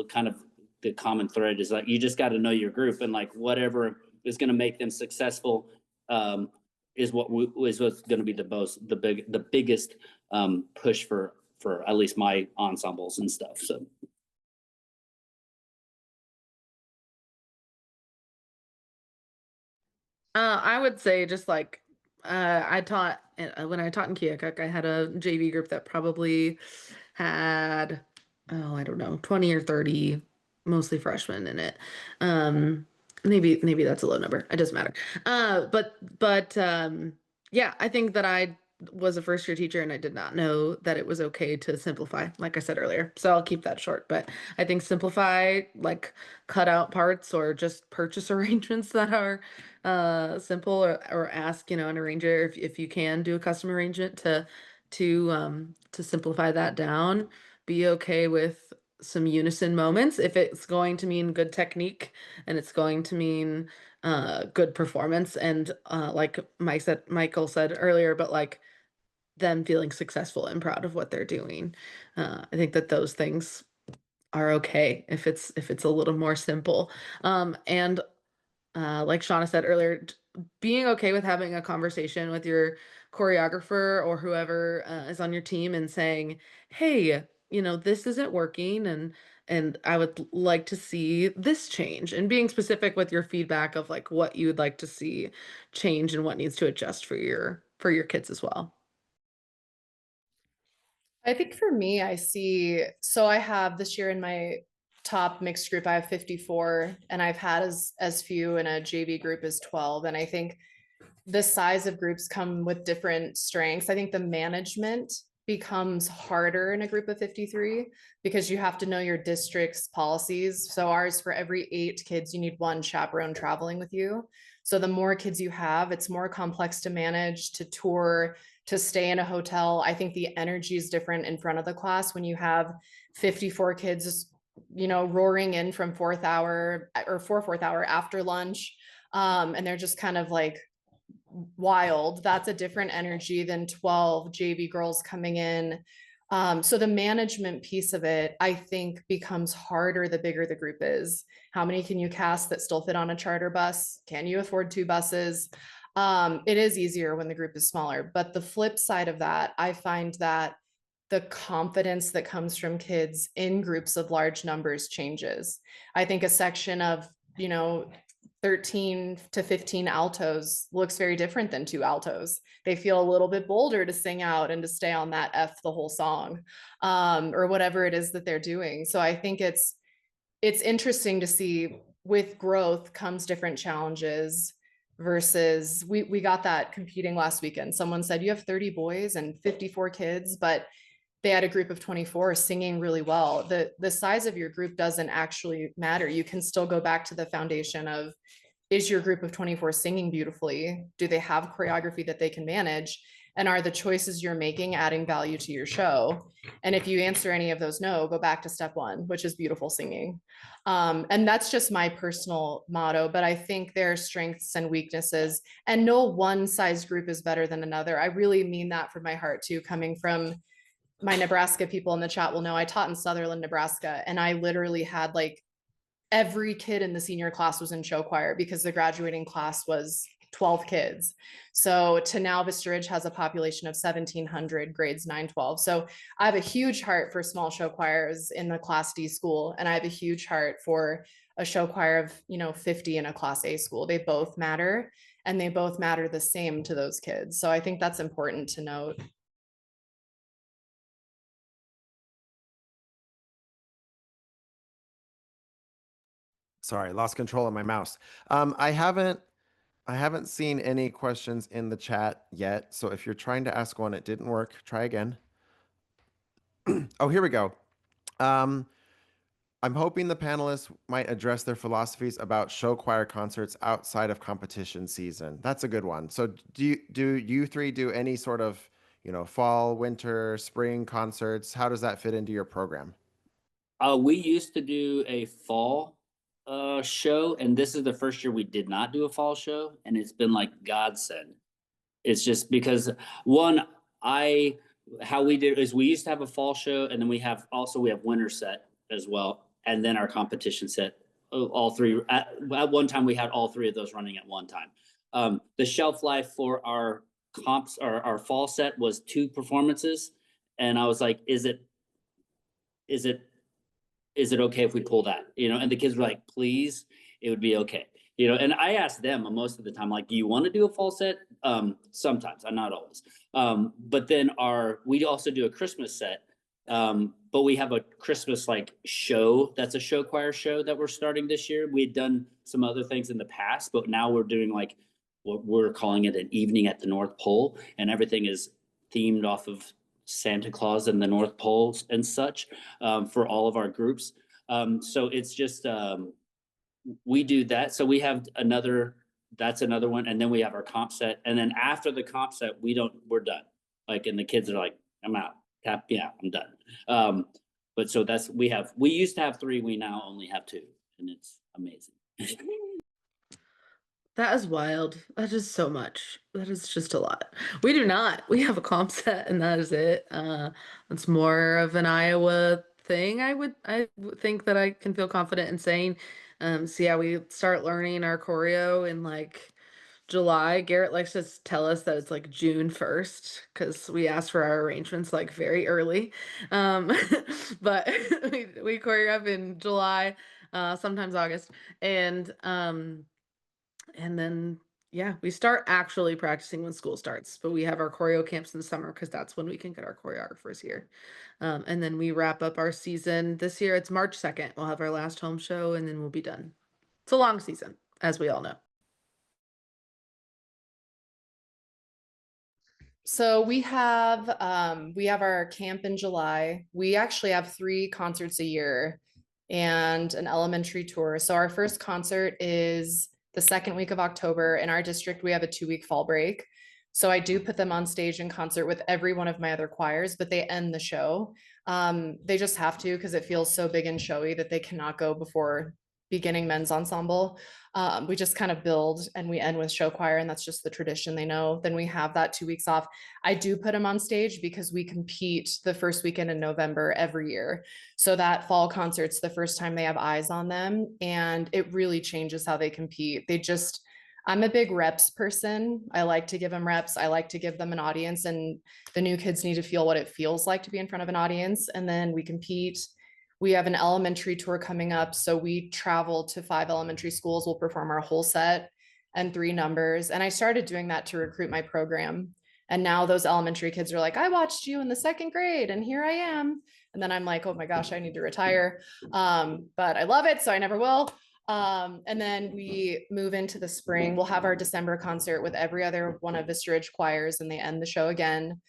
Speaker 3: kind of the common thread is like, you just got to know your group, and like whatever is going to make them successful, is what's going to be the biggest push for at least my ensembles and stuff. So.
Speaker 5: I would say just like I taught when I taught in Keokuk, I had a JV group that probably had, oh, I don't know, 20 or 30, mostly freshmen in it. Maybe that's a low number. It doesn't matter. But yeah, I think that I was a first year teacher and I did not know that it was okay to simplify, like I said earlier. So I'll keep that short, but I think simplify, like cut out parts or just purchase arrangements that are simple, or ask, an arranger if you can do a custom arrangement to simplify that down. Be okay with some unison moments if it's going to mean good technique and it's going to mean good performance, and like Michael said earlier, but like them feeling successful and proud of what they're doing. I think that those things are okay if it's a little more simple. And like Shawna said earlier, being okay with having a conversation with your choreographer or whoever is on your team and saying, hey, this isn't working, and I would like to see this change, and being specific with your feedback of like what you would like to see change and what needs to adjust for your kids as well.
Speaker 4: I think for me, so I have this year in my top mixed group, I have 54, and I've had as few in a JV group as 12. And I think the size of groups come with different strengths. I think the management becomes harder in a group of 53 because you have to know your district's policies. So ours, for every 8 kids, you need 1 chaperone traveling with you. So the more kids you have, it's more complex to manage, to tour, to stay in a hotel. I think the energy is different in front of the class when you have 54 kids, roaring in from fourth hour after lunch. And they're just kind of like wild. That's a different energy than 12 JV girls coming in. So the management piece of it, I think, becomes harder the bigger the group is. How many can you cast that still fit on a charter bus? Can you afford 2 buses? It is easier when the group is smaller, but the flip side of that, I find that the confidence that comes from kids in groups of large numbers changes. I think a section of, 13 to 15 altos looks very different than 2 altos. They feel a little bit bolder to sing out and to stay on that F the whole song, or whatever it is that they're doing. So I think it's interesting to see, with growth comes different challenges, versus we got that competing last weekend. Someone said, you have 30 boys and 54 kids, but they had a group of 24 singing really well. The size of your group doesn't actually matter. You can still go back to the foundation of, is your group of 24 singing beautifully? Do they have choreography that they can manage? And are the choices you're making adding value to your show? And if you answer any of those no, go back to step 1, which is beautiful singing. And that's just my personal motto, but I think there are strengths and weaknesses, and no one size group is better than another. I really mean that from my heart too, coming from my Nebraska people in the chat will know I taught in Sutherland, Nebraska, and I literally had like every kid in the senior class was in show choir because the graduating class was 12 kids. So to now Vista Ridge has a population of 1,700, grades 9-12. So I have a huge heart for small show choirs in the class D school. And I have a huge heart for a show choir of, 50 in a class A school. They both matter, and they both matter the same to those kids. So I think that's important to note.
Speaker 2: Sorry, lost control of my mouse. I haven't seen any questions in the chat yet. So if you're trying to ask one, it didn't work. Try again. Oh, here we go. I'm hoping the panelists might address their philosophies about show choir concerts outside of competition season. That's a good one. So do you 3 do any sort of, fall, winter, spring concerts? How does that fit into your program?
Speaker 3: We used to do a fall show, and this is the first year we did not do a fall show, and it's been like godsend. It's just because how we did is we used to have a fall show, and then we have winter set as well, and then our competition set all three at one time. We had all three of those running at one time. The shelf life for our comps, our fall set, was 2 performances, and I was like, is it okay if we pull that? And the kids were like, please, it would be okay. And I asked them most of the time, like, do you want to do a fall set? Sometimes, not always. But then we also do a Christmas set. But we have a Christmas show. That's a show choir show that we're starting this year. We had done some other things in the past, but now we're doing what we're calling it an evening at the North Pole, and everything is themed off of Santa Claus and the North Pole and such, for all of our groups. So it's just, we do that. So we have that's another one. And then we have our comp set. And then after the comp set, we're done. And the kids are like, I'm out. Yeah, I'm done. But so we used to have 3, we now only have 2, and it's amazing.
Speaker 5: That is wild. That is so much. That is just a lot. We do not. We have a comp set and that is it. It's more of an Iowa thing. I would think that I can feel confident in saying. So yeah, we start learning our choreo in July. Garrett likes to tell us that it's June 1st because we asked for our arrangements very early. But we choreograph in July, sometimes August, and then, yeah, we start actually practicing when school starts, but we have our choreo camps in the summer because that's when we can get our choreographers here. And then we wrap up our season this year. It's March 2nd. We'll have our last home show and then we'll be done. It's a long season, as we all know.
Speaker 4: So we have our camp in July. We actually have 3 concerts a year and an elementary tour. So our first concert is the 2nd week of October. In our district, we have a 2-week fall break. So I do put them on stage in concert with every one of my other choirs, but they end the show. They just have to because it feels so big and showy that they cannot go before beginning men's ensemble. We just kind of build and we end with show choir, and that's just the tradition they know. Then we have that 2 weeks off. I do put them on stage because we compete the first weekend in November every year. So that fall concert's the first time they have eyes on them, and it really changes how they compete. I'm a big reps person. I like to give them reps. I like to give them an audience, and the new kids need to feel what it feels like to be in front of an audience. And then we compete. We have an elementary tour coming up. So we travel to 5 elementary schools. We'll perform our whole set and 3 numbers. And I started doing that to recruit my program. And now those elementary kids are like, I watched you in the 2nd grade and here I am. And then I'm like, oh my gosh, I need to retire. But I love it, so I never will. And then we move into the spring. We'll have our December concert with every other one of Vista Ridge choirs, and they end the show again.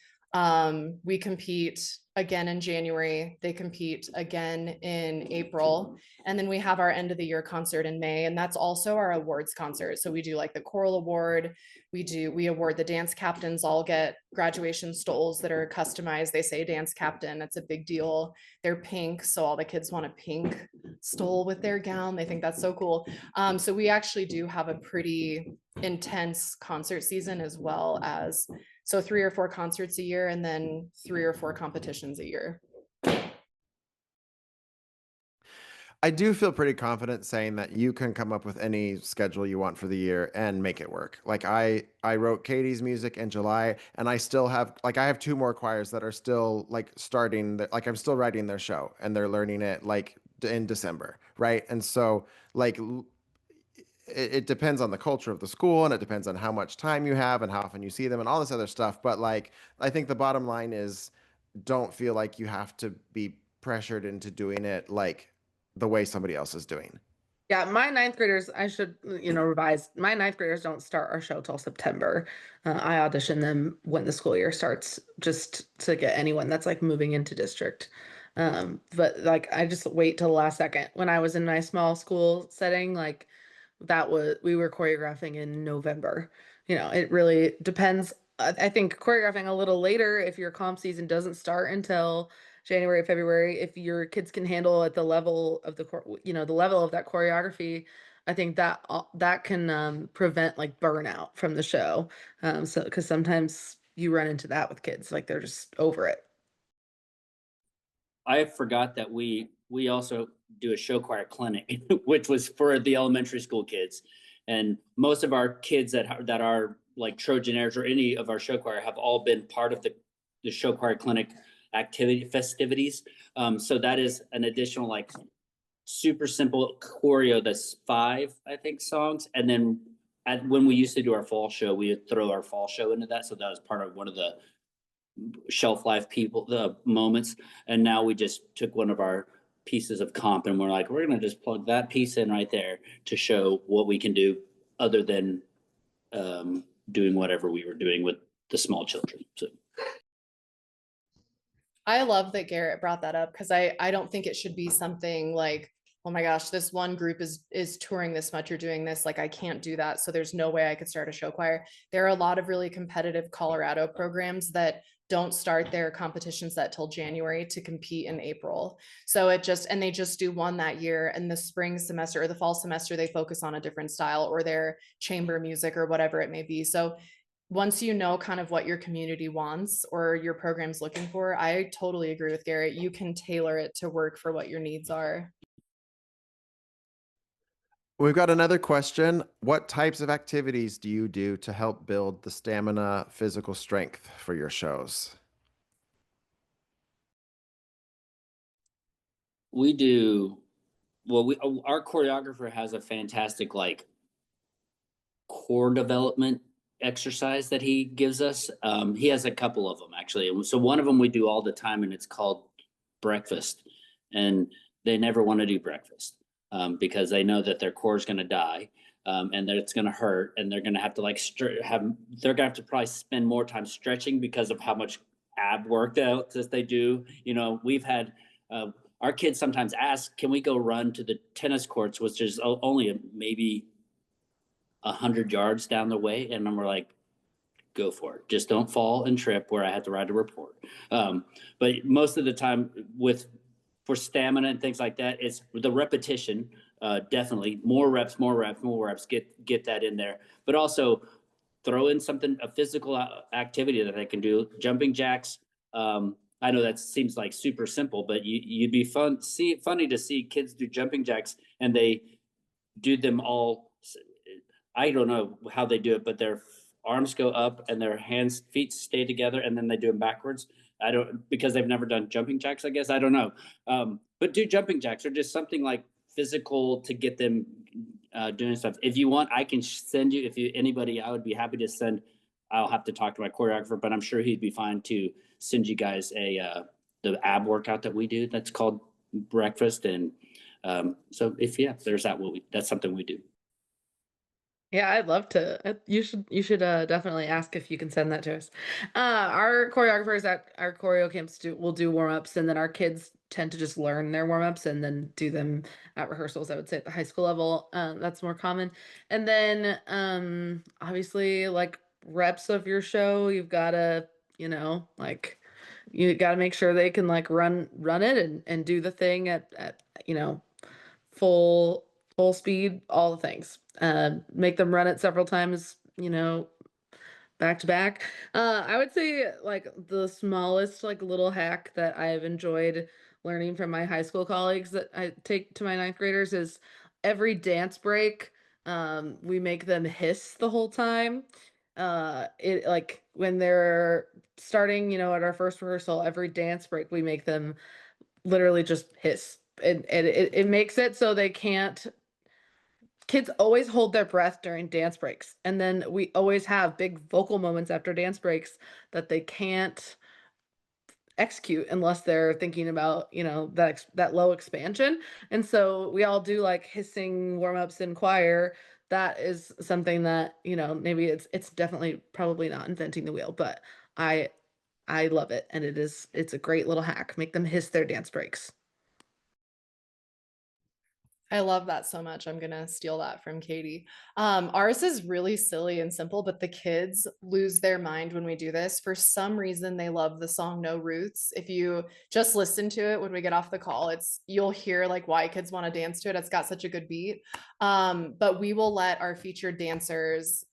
Speaker 4: We compete again in January. They compete again in April. And then we have our end of the year concert in May. And that's also our awards concert. So we do the choral award. We award the dance captains, all get graduation stoles that are customized. They say dance captain. It's a big deal. They're pink. So all the kids want a pink stole with their gown. They think that's so cool. So we actually do have a pretty intense concert season, as well as 3 or 4 concerts a year and then 3 or 4 competitions a year.
Speaker 2: I do feel pretty confident saying that you can come up with any schedule you want for the year and make it work. I wrote Katie's music in July, and I still have I have 2 more choirs that are still starting I'm still writing their show, and they're learning it in December, right? And so it depends on the culture of the school, and it depends on how much time you have and how often you see them and all this other stuff. But I think the bottom line is, don't feel like you have to be pressured into doing it the way somebody else is doing.
Speaker 5: Yeah, my 9th graders, I should, revise. My 9th graders don't start our show till September. I audition them when the school year starts, just to get anyone that's moving into district. But I just wait till the last second. When I was in my small school setting, we were choreographing in November. It really depends. I think choreographing a little later, if your comp season doesn't start until January, February, if your kids can handle at the level of the level of that choreography, I think that can prevent burnout from the show. So because sometimes you run into that with kids, they're just over it.
Speaker 3: I forgot that we also do a show choir clinic, which was for the elementary school kids. And most of our kids that are like Trojaneers or any of our show choir have all been part of the show choir clinic festivities. So that is an additional like super simple choreo that's 5, I think, songs. And then when we used to do our fall show, we would throw our fall show into that. So that was part of one of the shelf life the moments. And now we just took one of our pieces of comp and we're like, we're going to just plug that piece in right there to show what we can do other than doing whatever we were doing with the small children. So
Speaker 4: I love that Garrett brought that up because I don't think it should be something like, oh my gosh, this one group is touring this much or doing this, like I can't do that. So there's no way I could start a show choir. There are a lot of really competitive Colorado programs that don't start their competition set till January to compete in April. So and they just do one that year, and the spring semester or the fall semester, they focus on a different style or their chamber music or whatever it may be. So once you know kind of what your community wants or your program's looking for, I totally agree with Garrett. You can tailor it to work for what your needs are.
Speaker 2: We've got another question. What types of activities do you do to help build the stamina, physical strength for your shows?
Speaker 3: we do, our choreographer has a fantastic like core development exercise that he gives us. He has a couple of them actually. So one of them we do all the time and it's called breakfast. And they never want to do breakfast because they know that their core is going to die and that it's going to hurt. And they're going to have to like they're going to have to probably spend more time stretching because of how much ab workouts that they do. You know, we've had, our kids sometimes ask, can we go run to the tennis courts, which is only maybe 100 yards down the way? And then we're like, go for it. Just don't fall and trip where I have to write a report. But most of the time for stamina and things like that, it's the repetition. Definitely more reps, get that in there, but also throw in a physical activity that they can do. Jumping jacks. I know that seems like super simple, but you'd be funny to see kids do jumping jacks and they do them all. I don't know how they do it, but their arms go up and their feet stay together, and then they do them backwards. Because they've never done jumping jacks, I guess. I don't know. But do jumping jacks or just something like physical to get them doing stuff. If you want, I can send you, anybody, I would be happy to send. I'll have to talk to my choreographer, but I'm sure he'd be fine to send you guys the ab workout that we do. That's called breakfast. And so there's that's something we do.
Speaker 5: Yeah, I'd love to. You should definitely ask if you can send that to us. Our choreographers at our choreo camps will do warm-ups, and then our kids tend to just learn their warm-ups and then do them at rehearsals, I would say at the high school level. That's more common. And then obviously like reps of your show, you've gotta, like you gotta make sure they can like run it and do the thing at full speed, all the things. Make them run it several times, back to back. I would say like the smallest like little hack that I've enjoyed learning from my high school colleagues that I take to my ninth graders is every dance break, we make them hiss the whole time. It like when they're starting, at our first rehearsal, every dance break we make them literally just hiss. And it makes it so they can't. Kids always hold their breath during dance breaks, and then we always have big vocal moments after dance breaks that they can't execute unless they're thinking about, that low expansion. And so we all do like hissing warm-ups in choir. That is something that, maybe it's definitely probably not inventing the wheel, but I love it, and it's a great little hack. Make them hiss their dance breaks.
Speaker 4: I love that so much. I'm gonna steal that from Katie. Ours is really silly and simple, but the kids lose their mind when we do this. For some reason, they love the song No Roots. If you just listen to it when we get off the call, you'll hear like why kids want to dance to it. It's got such a good beat. But we will let our featured dancers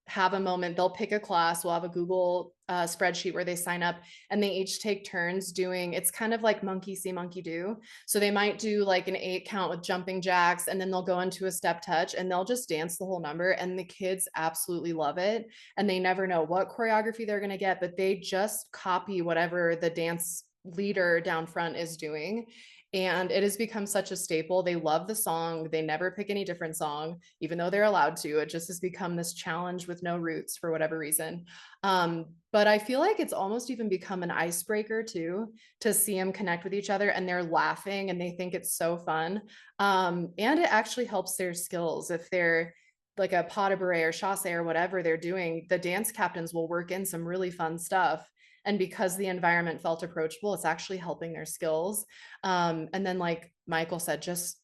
Speaker 4: have a moment. They'll pick a class. We'll have a Google spreadsheet where they sign up, and they each take turns doing, it's kind of like monkey see, monkey do. So they might do like an 8 count with jumping jacks, and then they'll go into a step touch, and they'll just dance the whole number. And the kids absolutely love it. And they never know what choreography they're going to get, but they just copy whatever the dance leader down front is doing. And it has become such a staple. They love the song. They never pick any different song, even though they're allowed to. It just has become this challenge with no roots for whatever reason. But I feel like it's almost even become an icebreaker too, to see them connect with each other, and they're laughing and they think it's so fun. And it actually helps their skills. If they're like a pas de bourrée or chassé or whatever they're doing, the dance captains will work in some really fun stuff. And because the environment felt approachable, it's actually helping their skills. And then like Michael said, just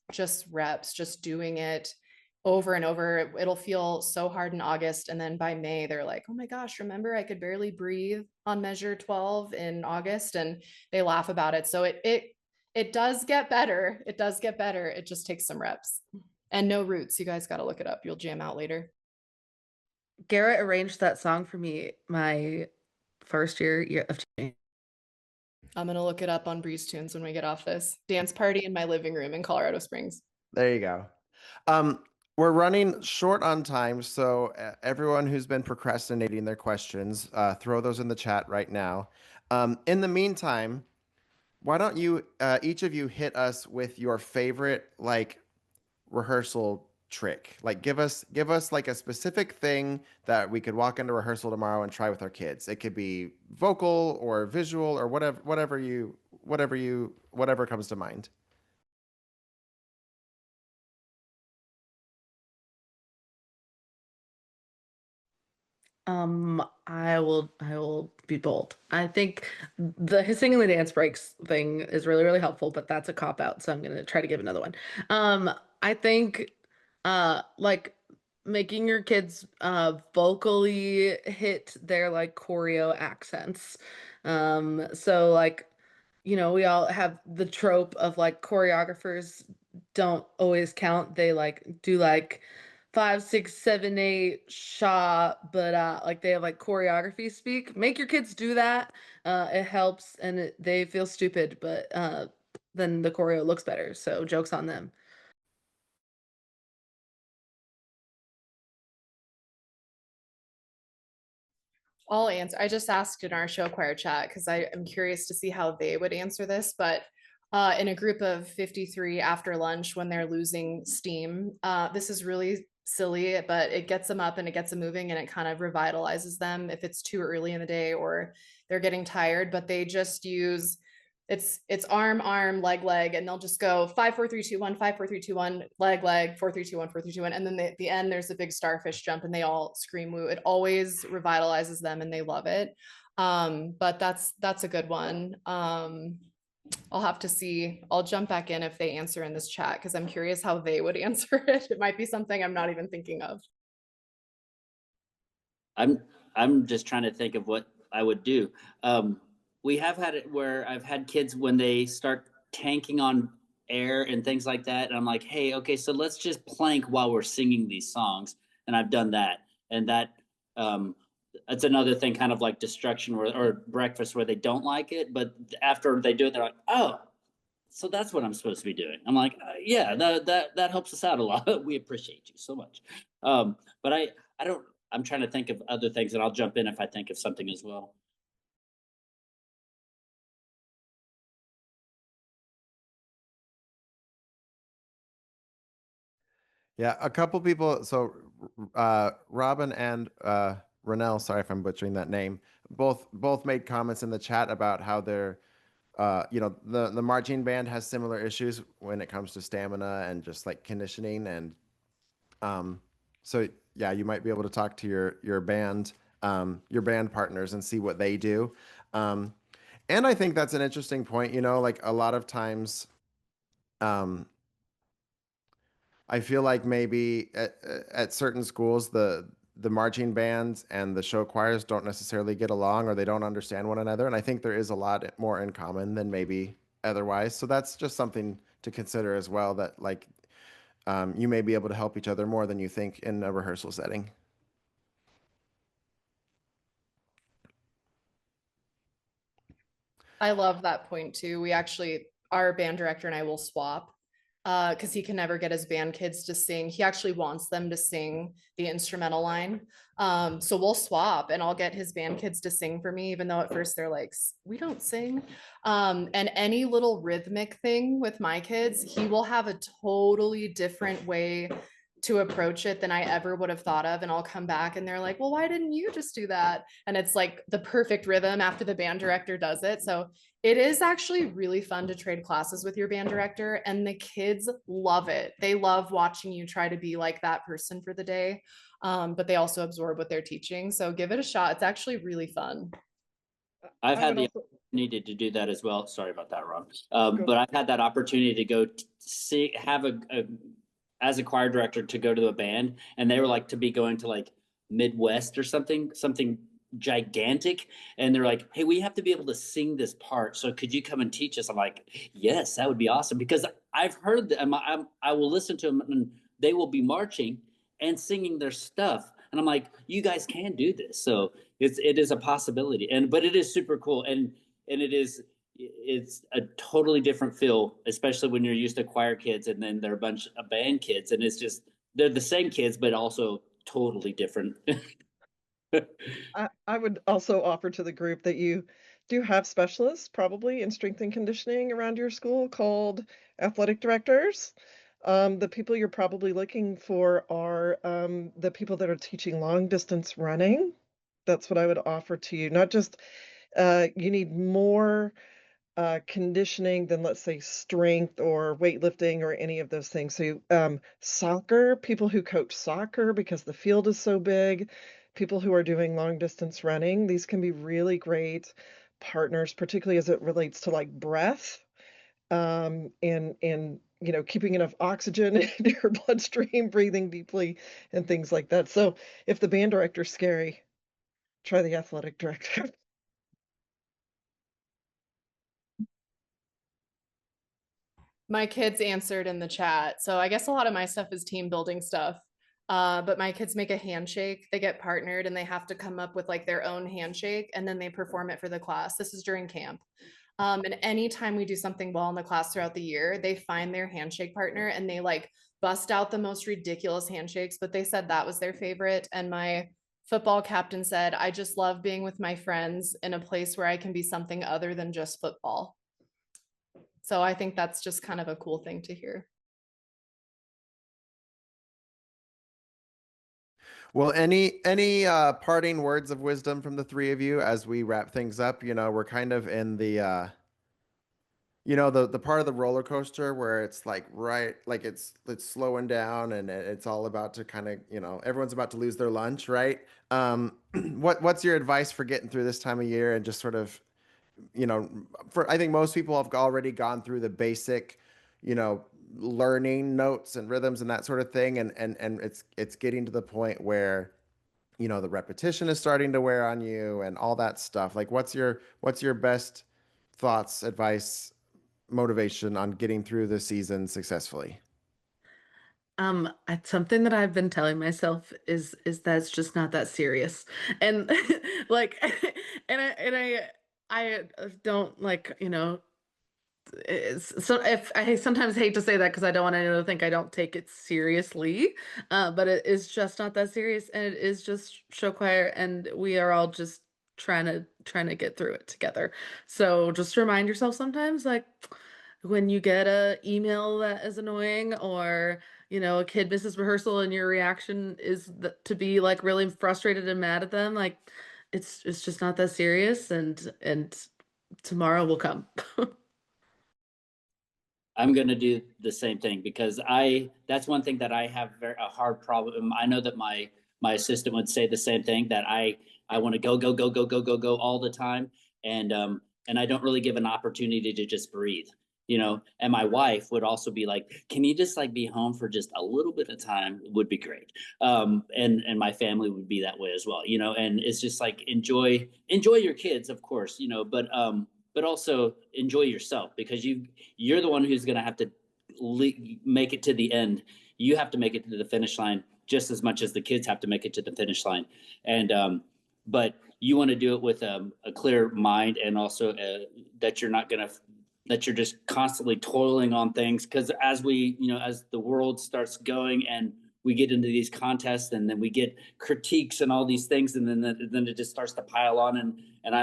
Speaker 4: reps, just doing it over and over. It'll feel so hard in August. And then by May, they're like, oh my gosh, remember I could barely breathe on measure 12 in August, and they laugh about it. So it does get better. It does get better. It just takes some reps. And no roots. You guys got to look it up. You'll jam out later.
Speaker 5: Garrett arranged that song for me my first year of teaching.
Speaker 4: I'm going to look it up on Breeze Tunes when we get off this. Dance party in my living room in Colorado Springs.
Speaker 2: There you go. We're running short on time, so everyone who's been procrastinating their questions, throw those in the chat right now. In the meantime, why don't you each of you hit us with your favorite like rehearsal trick? Like give us like a specific thing that we could walk into rehearsal tomorrow and try with our kids. It could be vocal or visual or whatever comes to mind.
Speaker 5: I will be bold. I think the singing the dance breaks thing is really, really helpful, but that's a cop out, so I'm gonna try to give another one. I think like making your kids vocally hit their like choreo accents. So like, we all have the trope of like choreographers don't always count. They like do like 5, 6, 7, 8 shot, but like they have like choreography speak. Make your kids do that. It helps, and they feel stupid, but then the choreo looks better. So jokes on them.
Speaker 4: I'll answer. I just asked in our show choir chat because I am curious to see how they would answer this. But in a group of 53 after lunch, when they're losing steam, this is really silly, but it gets them up and it gets them moving, and it kind of revitalizes them if it's too early in the day or they're getting tired. But they just use it's arm, arm, leg, leg, and they'll just go 5, 4, 3, 2, 1, 5, 4, 3, 2, 1, leg, leg, 4, 3, 2, 1, 4, 3, 2, 1. And then at the end, there's a big starfish jump and they all scream woo. It always revitalizes them and they love it. But that's a good one. I'll have to see. I'll jump back in if they answer in this chat because I'm curious how they would answer it. It might be something I'm not even thinking of.
Speaker 3: I'm just trying to think of what I would do. We have had it where I've had kids when they start tanking on air and things like that, and I'm like, hey, okay, so let's just plank while we're singing these songs, and I've done that, and that's another thing, kind of like destruction or breakfast, where they don't like it, but after they do it, they're like, oh, so that's what I'm supposed to be doing. I'm like, yeah, that helps us out a lot. We appreciate you so much. But I don't. I'm trying to think of other things, and I'll jump in if I think of something as well.
Speaker 2: Yeah, a couple people. So, Robin and Renell, sorry if I'm butchering that name, both made comments in the chat about how they're, the marching band has similar issues when it comes to stamina and just like conditioning, and so yeah, you might be able to talk to your band partners and see what they do. And I think that's an interesting point. Like a lot of times, I feel like maybe at certain schools, the marching bands and the show choirs don't necessarily get along, or they don't understand one another. And I think there is a lot more in common than maybe otherwise. So that's just something to consider as well, that like you may be able to help each other more than you think in a rehearsal setting.
Speaker 4: I love that point too. We actually, our band director and I will swap because he can never get his band kids to sing. He actually wants them to sing the instrumental line. So we'll swap and I'll get his band kids to sing for me, even though at first they're like, we don't sing. And any little rhythmic thing with my kids, he will have a totally different way to approach it than I ever would have thought of. And I'll come back and they're like, well, why didn't you just do that? And it's like the perfect rhythm after the band director does it. So it is actually really fun to trade classes with your band director, and the kids love it. They love watching you try to be like that person for the day, but they also absorb what they're teaching. So give it a shot. It's actually really fun.
Speaker 3: I've
Speaker 1: I
Speaker 3: had
Speaker 1: would
Speaker 3: the
Speaker 1: also,
Speaker 3: opportunity to do that as well. Sorry about that, Rob.
Speaker 1: Go.
Speaker 3: But I've had that opportunity to go see, have as a choir director to go to a band, and they were like to be going to like Midwest or something gigantic, and they're like, hey, we have to be able to sing this part, so could you come and teach us? I'm like, yes, that would be awesome, because I've heard that I will listen to them and they will be marching and singing their stuff, and I'm like, you guys can do this. So it is a possibility, but it is super cool, and it's a totally different feel, especially when you're used to choir kids and then they're a bunch of band kids, and it's just, they're the same kids but also totally different.
Speaker 1: I would also offer to the group that you do have specialists probably in strength and conditioning around your school called athletic directors. The people you're probably looking for are the people that are teaching long distance running. That's what I would offer to you. Not just you need more conditioning than, let's say, strength or weightlifting or any of those things. So soccer, people who coach soccer because the field is so big, people who are doing long distance running, these can be really great partners, particularly as it relates to like breath, and keeping enough oxygen in your bloodstream, breathing deeply, and things like that. So if the band director's scary, try the athletic director.
Speaker 4: My kids answered in the chat. So I guess a lot of my stuff is team building stuff. But my kids make a handshake. They get partnered and they have to come up with like their own handshake, and then they perform it for the class. This is during camp. And anytime we do something well in the class throughout the year, they find their handshake partner and they like bust out the most ridiculous handshakes, but they said that was their favorite. And my football captain said, I just love being with my friends in a place where I can be something other than just football. So I think that's just kind of a cool thing to hear.
Speaker 2: Well, any parting words of wisdom from the three of you as we wrap things up? We're kind of in the the part of the roller coaster where it's like like it's slowing down and it's all about to kind of, everyone's about to lose their lunch, right? What's your advice for getting through this time of year and just sort of, I think most people have already gone through the basic, learning notes and rhythms and that sort of thing, and it's getting to the point where the repetition is starting to wear on you and all that stuff. Like what's your best thoughts, advice, motivation on getting through the season successfully?
Speaker 5: Something that I've been telling myself is that it's just not that serious. And like I don't like, so if I sometimes hate to say that because I don't want anyone to think I don't take it seriously, but it is just not that serious, and it is just show choir, and we are all just trying to get through it together. So just remind yourself sometimes, like when you get a email that is annoying, or a kid misses rehearsal and your reaction is to be like really frustrated and mad at them, like it's just not that serious, and tomorrow will come.
Speaker 3: I'm going to do the same thing, because that's one thing that I have a hard problem. I know that my assistant would say the same thing, that I want to go all the time. And I don't really give an opportunity to just breathe, and my wife would also be like, can you just like be home for just a little bit of time? It would be great. And my family would be that way as well, and it's just like, enjoy your kids, of course, but also enjoy yourself, because you're the one who's going to have to make it to the end. You have to make it to the finish line just as much as the kids have to make it to the finish line. And but you want to do it with a clear mind, and also that you're not gonna that you're just constantly toiling on things, because as we, as the world starts going and we get into these contests, and then we get critiques and all these things, and then it just starts to pile on, and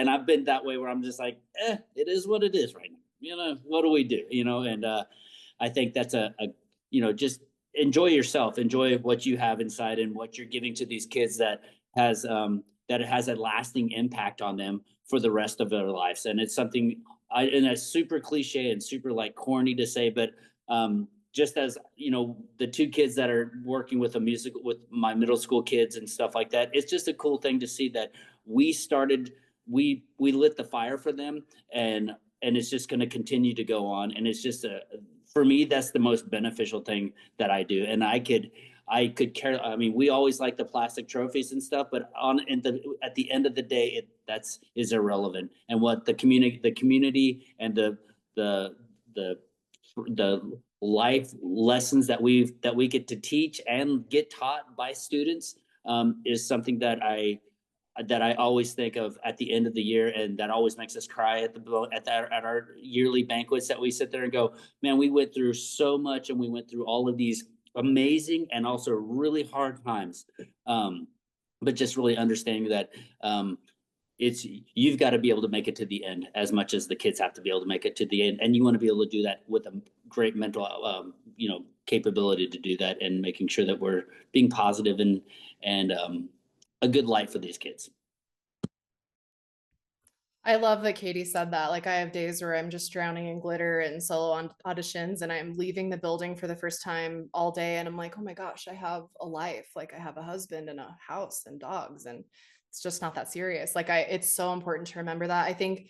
Speaker 3: I've been that way where I'm just like, it is what it is right now, what do we do, and I think that's just enjoy yourself, enjoy what you have inside and what you're giving to these kids, that it has a lasting impact on them for the rest of their lives. And it's something, and that's super cliche and super like corny to say, but just as the two kids that are working with with my middle school kids and stuff like that, it's just a cool thing to see that we lit the fire for them, and it's just going to continue to go on. And it's just for me, that's the most beneficial thing that I do. And I could care. I mean, we always like the plastic trophies and stuff, but at the end of the day, that's is irrelevant. And what the community and the life lessons that we get to teach and get taught by students is something that I always think of at the end of the year, and that always makes us cry at our yearly banquets, that we sit there and go, man, we went through so much, and we went through all of these amazing and also really hard times, but just really understanding that you've got to be able to make it to the end as much as the kids have to be able to make it to the end, and you want to be able to do that with a great mental capability to do that, and making sure that we're being positive and a good life for these kids.
Speaker 4: I love that Katie said that. Like, I have days where I'm just drowning in glitter and solo auditions, and I'm leaving the building for the first time all day, and I'm like, oh my gosh, I have a life. Like, I have a husband and a house and dogs, and it's just not that serious. Like, it's so important to remember that. I think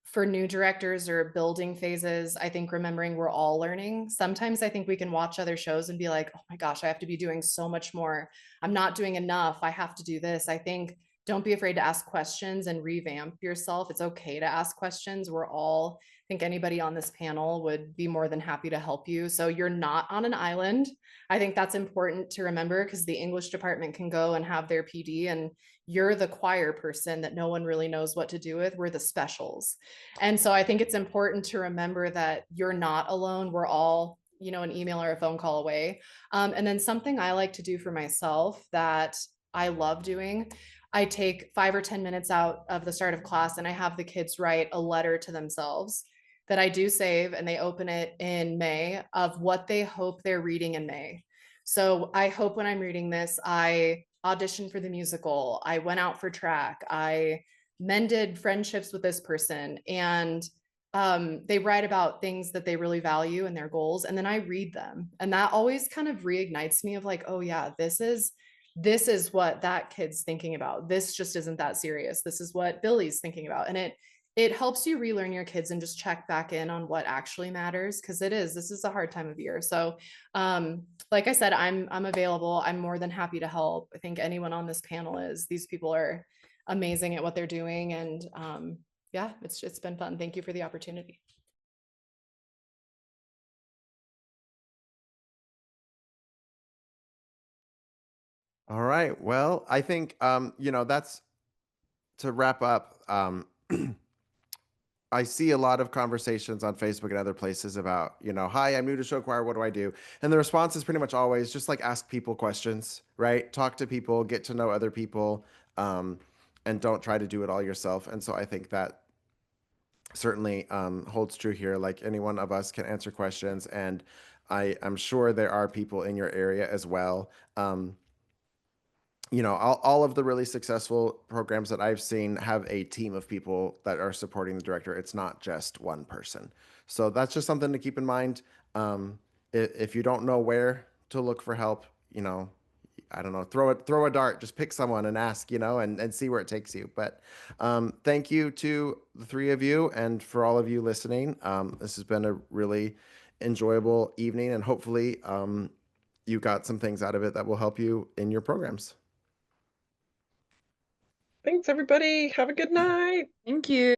Speaker 4: for new directors or building phases, I think remembering we're all learning. Sometimes I think we can watch other shows and be like, oh my gosh, I have to be doing so much more. I'm not doing enough. I have to do this. I think don't be afraid to ask questions and revamp yourself. It's okay to ask questions. I think anybody on this panel would be more than happy to help you. So you're not on an island. I think that's important to remember, because the English department can go and have their PD, and you're the choir person that no one really knows what to do with. We're the specials. And so I think it's important to remember that you're not alone. We're all, an email or a phone call away. And then something I like to do for myself that I love doing, I take 5 or 10 minutes out of the start of class, and I have the kids write a letter to themselves that I do save, and they open it in May, of what they hope they're reading in May. So I hope when I'm reading this, I auditioned for the musical, I went out for track, I mended friendships with this person, and they write about things that they really value and their goals, and then I read them, and that always kind of reignites me of like, oh yeah, this is what that kid's thinking about. This just isn't that serious. This is what Billy's thinking about. And it helps you relearn your kids and just check back in on what actually matters, because this is a hard time of year. So like I said, I'm available. I'm more than happy to help. I think anyone on this panel is. These people are amazing at what they're doing, and yeah, it's been fun. Thank you for the opportunity.
Speaker 2: All right. Well, I think that's to wrap up. I see a lot of conversations on Facebook and other places about, hi, I'm new to show choir. What do I do? And the response is pretty much always just like ask people questions, right? Talk to people, get to know other people, and don't try to do it all yourself. And so I think that certainly holds true here. Like, any one of us can answer questions, and I'm sure there are people in your area as well. All of the really successful programs that I've seen have a team of people that are supporting the director. It's not just one person. So that's just something to keep in mind. If you don't know where to look for help, I don't know, throw a dart, just pick someone and ask, and see where it takes you. But thank you to the three of you, and for all of you listening. This has been a really enjoyable evening, and hopefully you got some things out of it that will help you in your programs.
Speaker 1: Thanks, everybody. Have a good night.
Speaker 5: Thank you.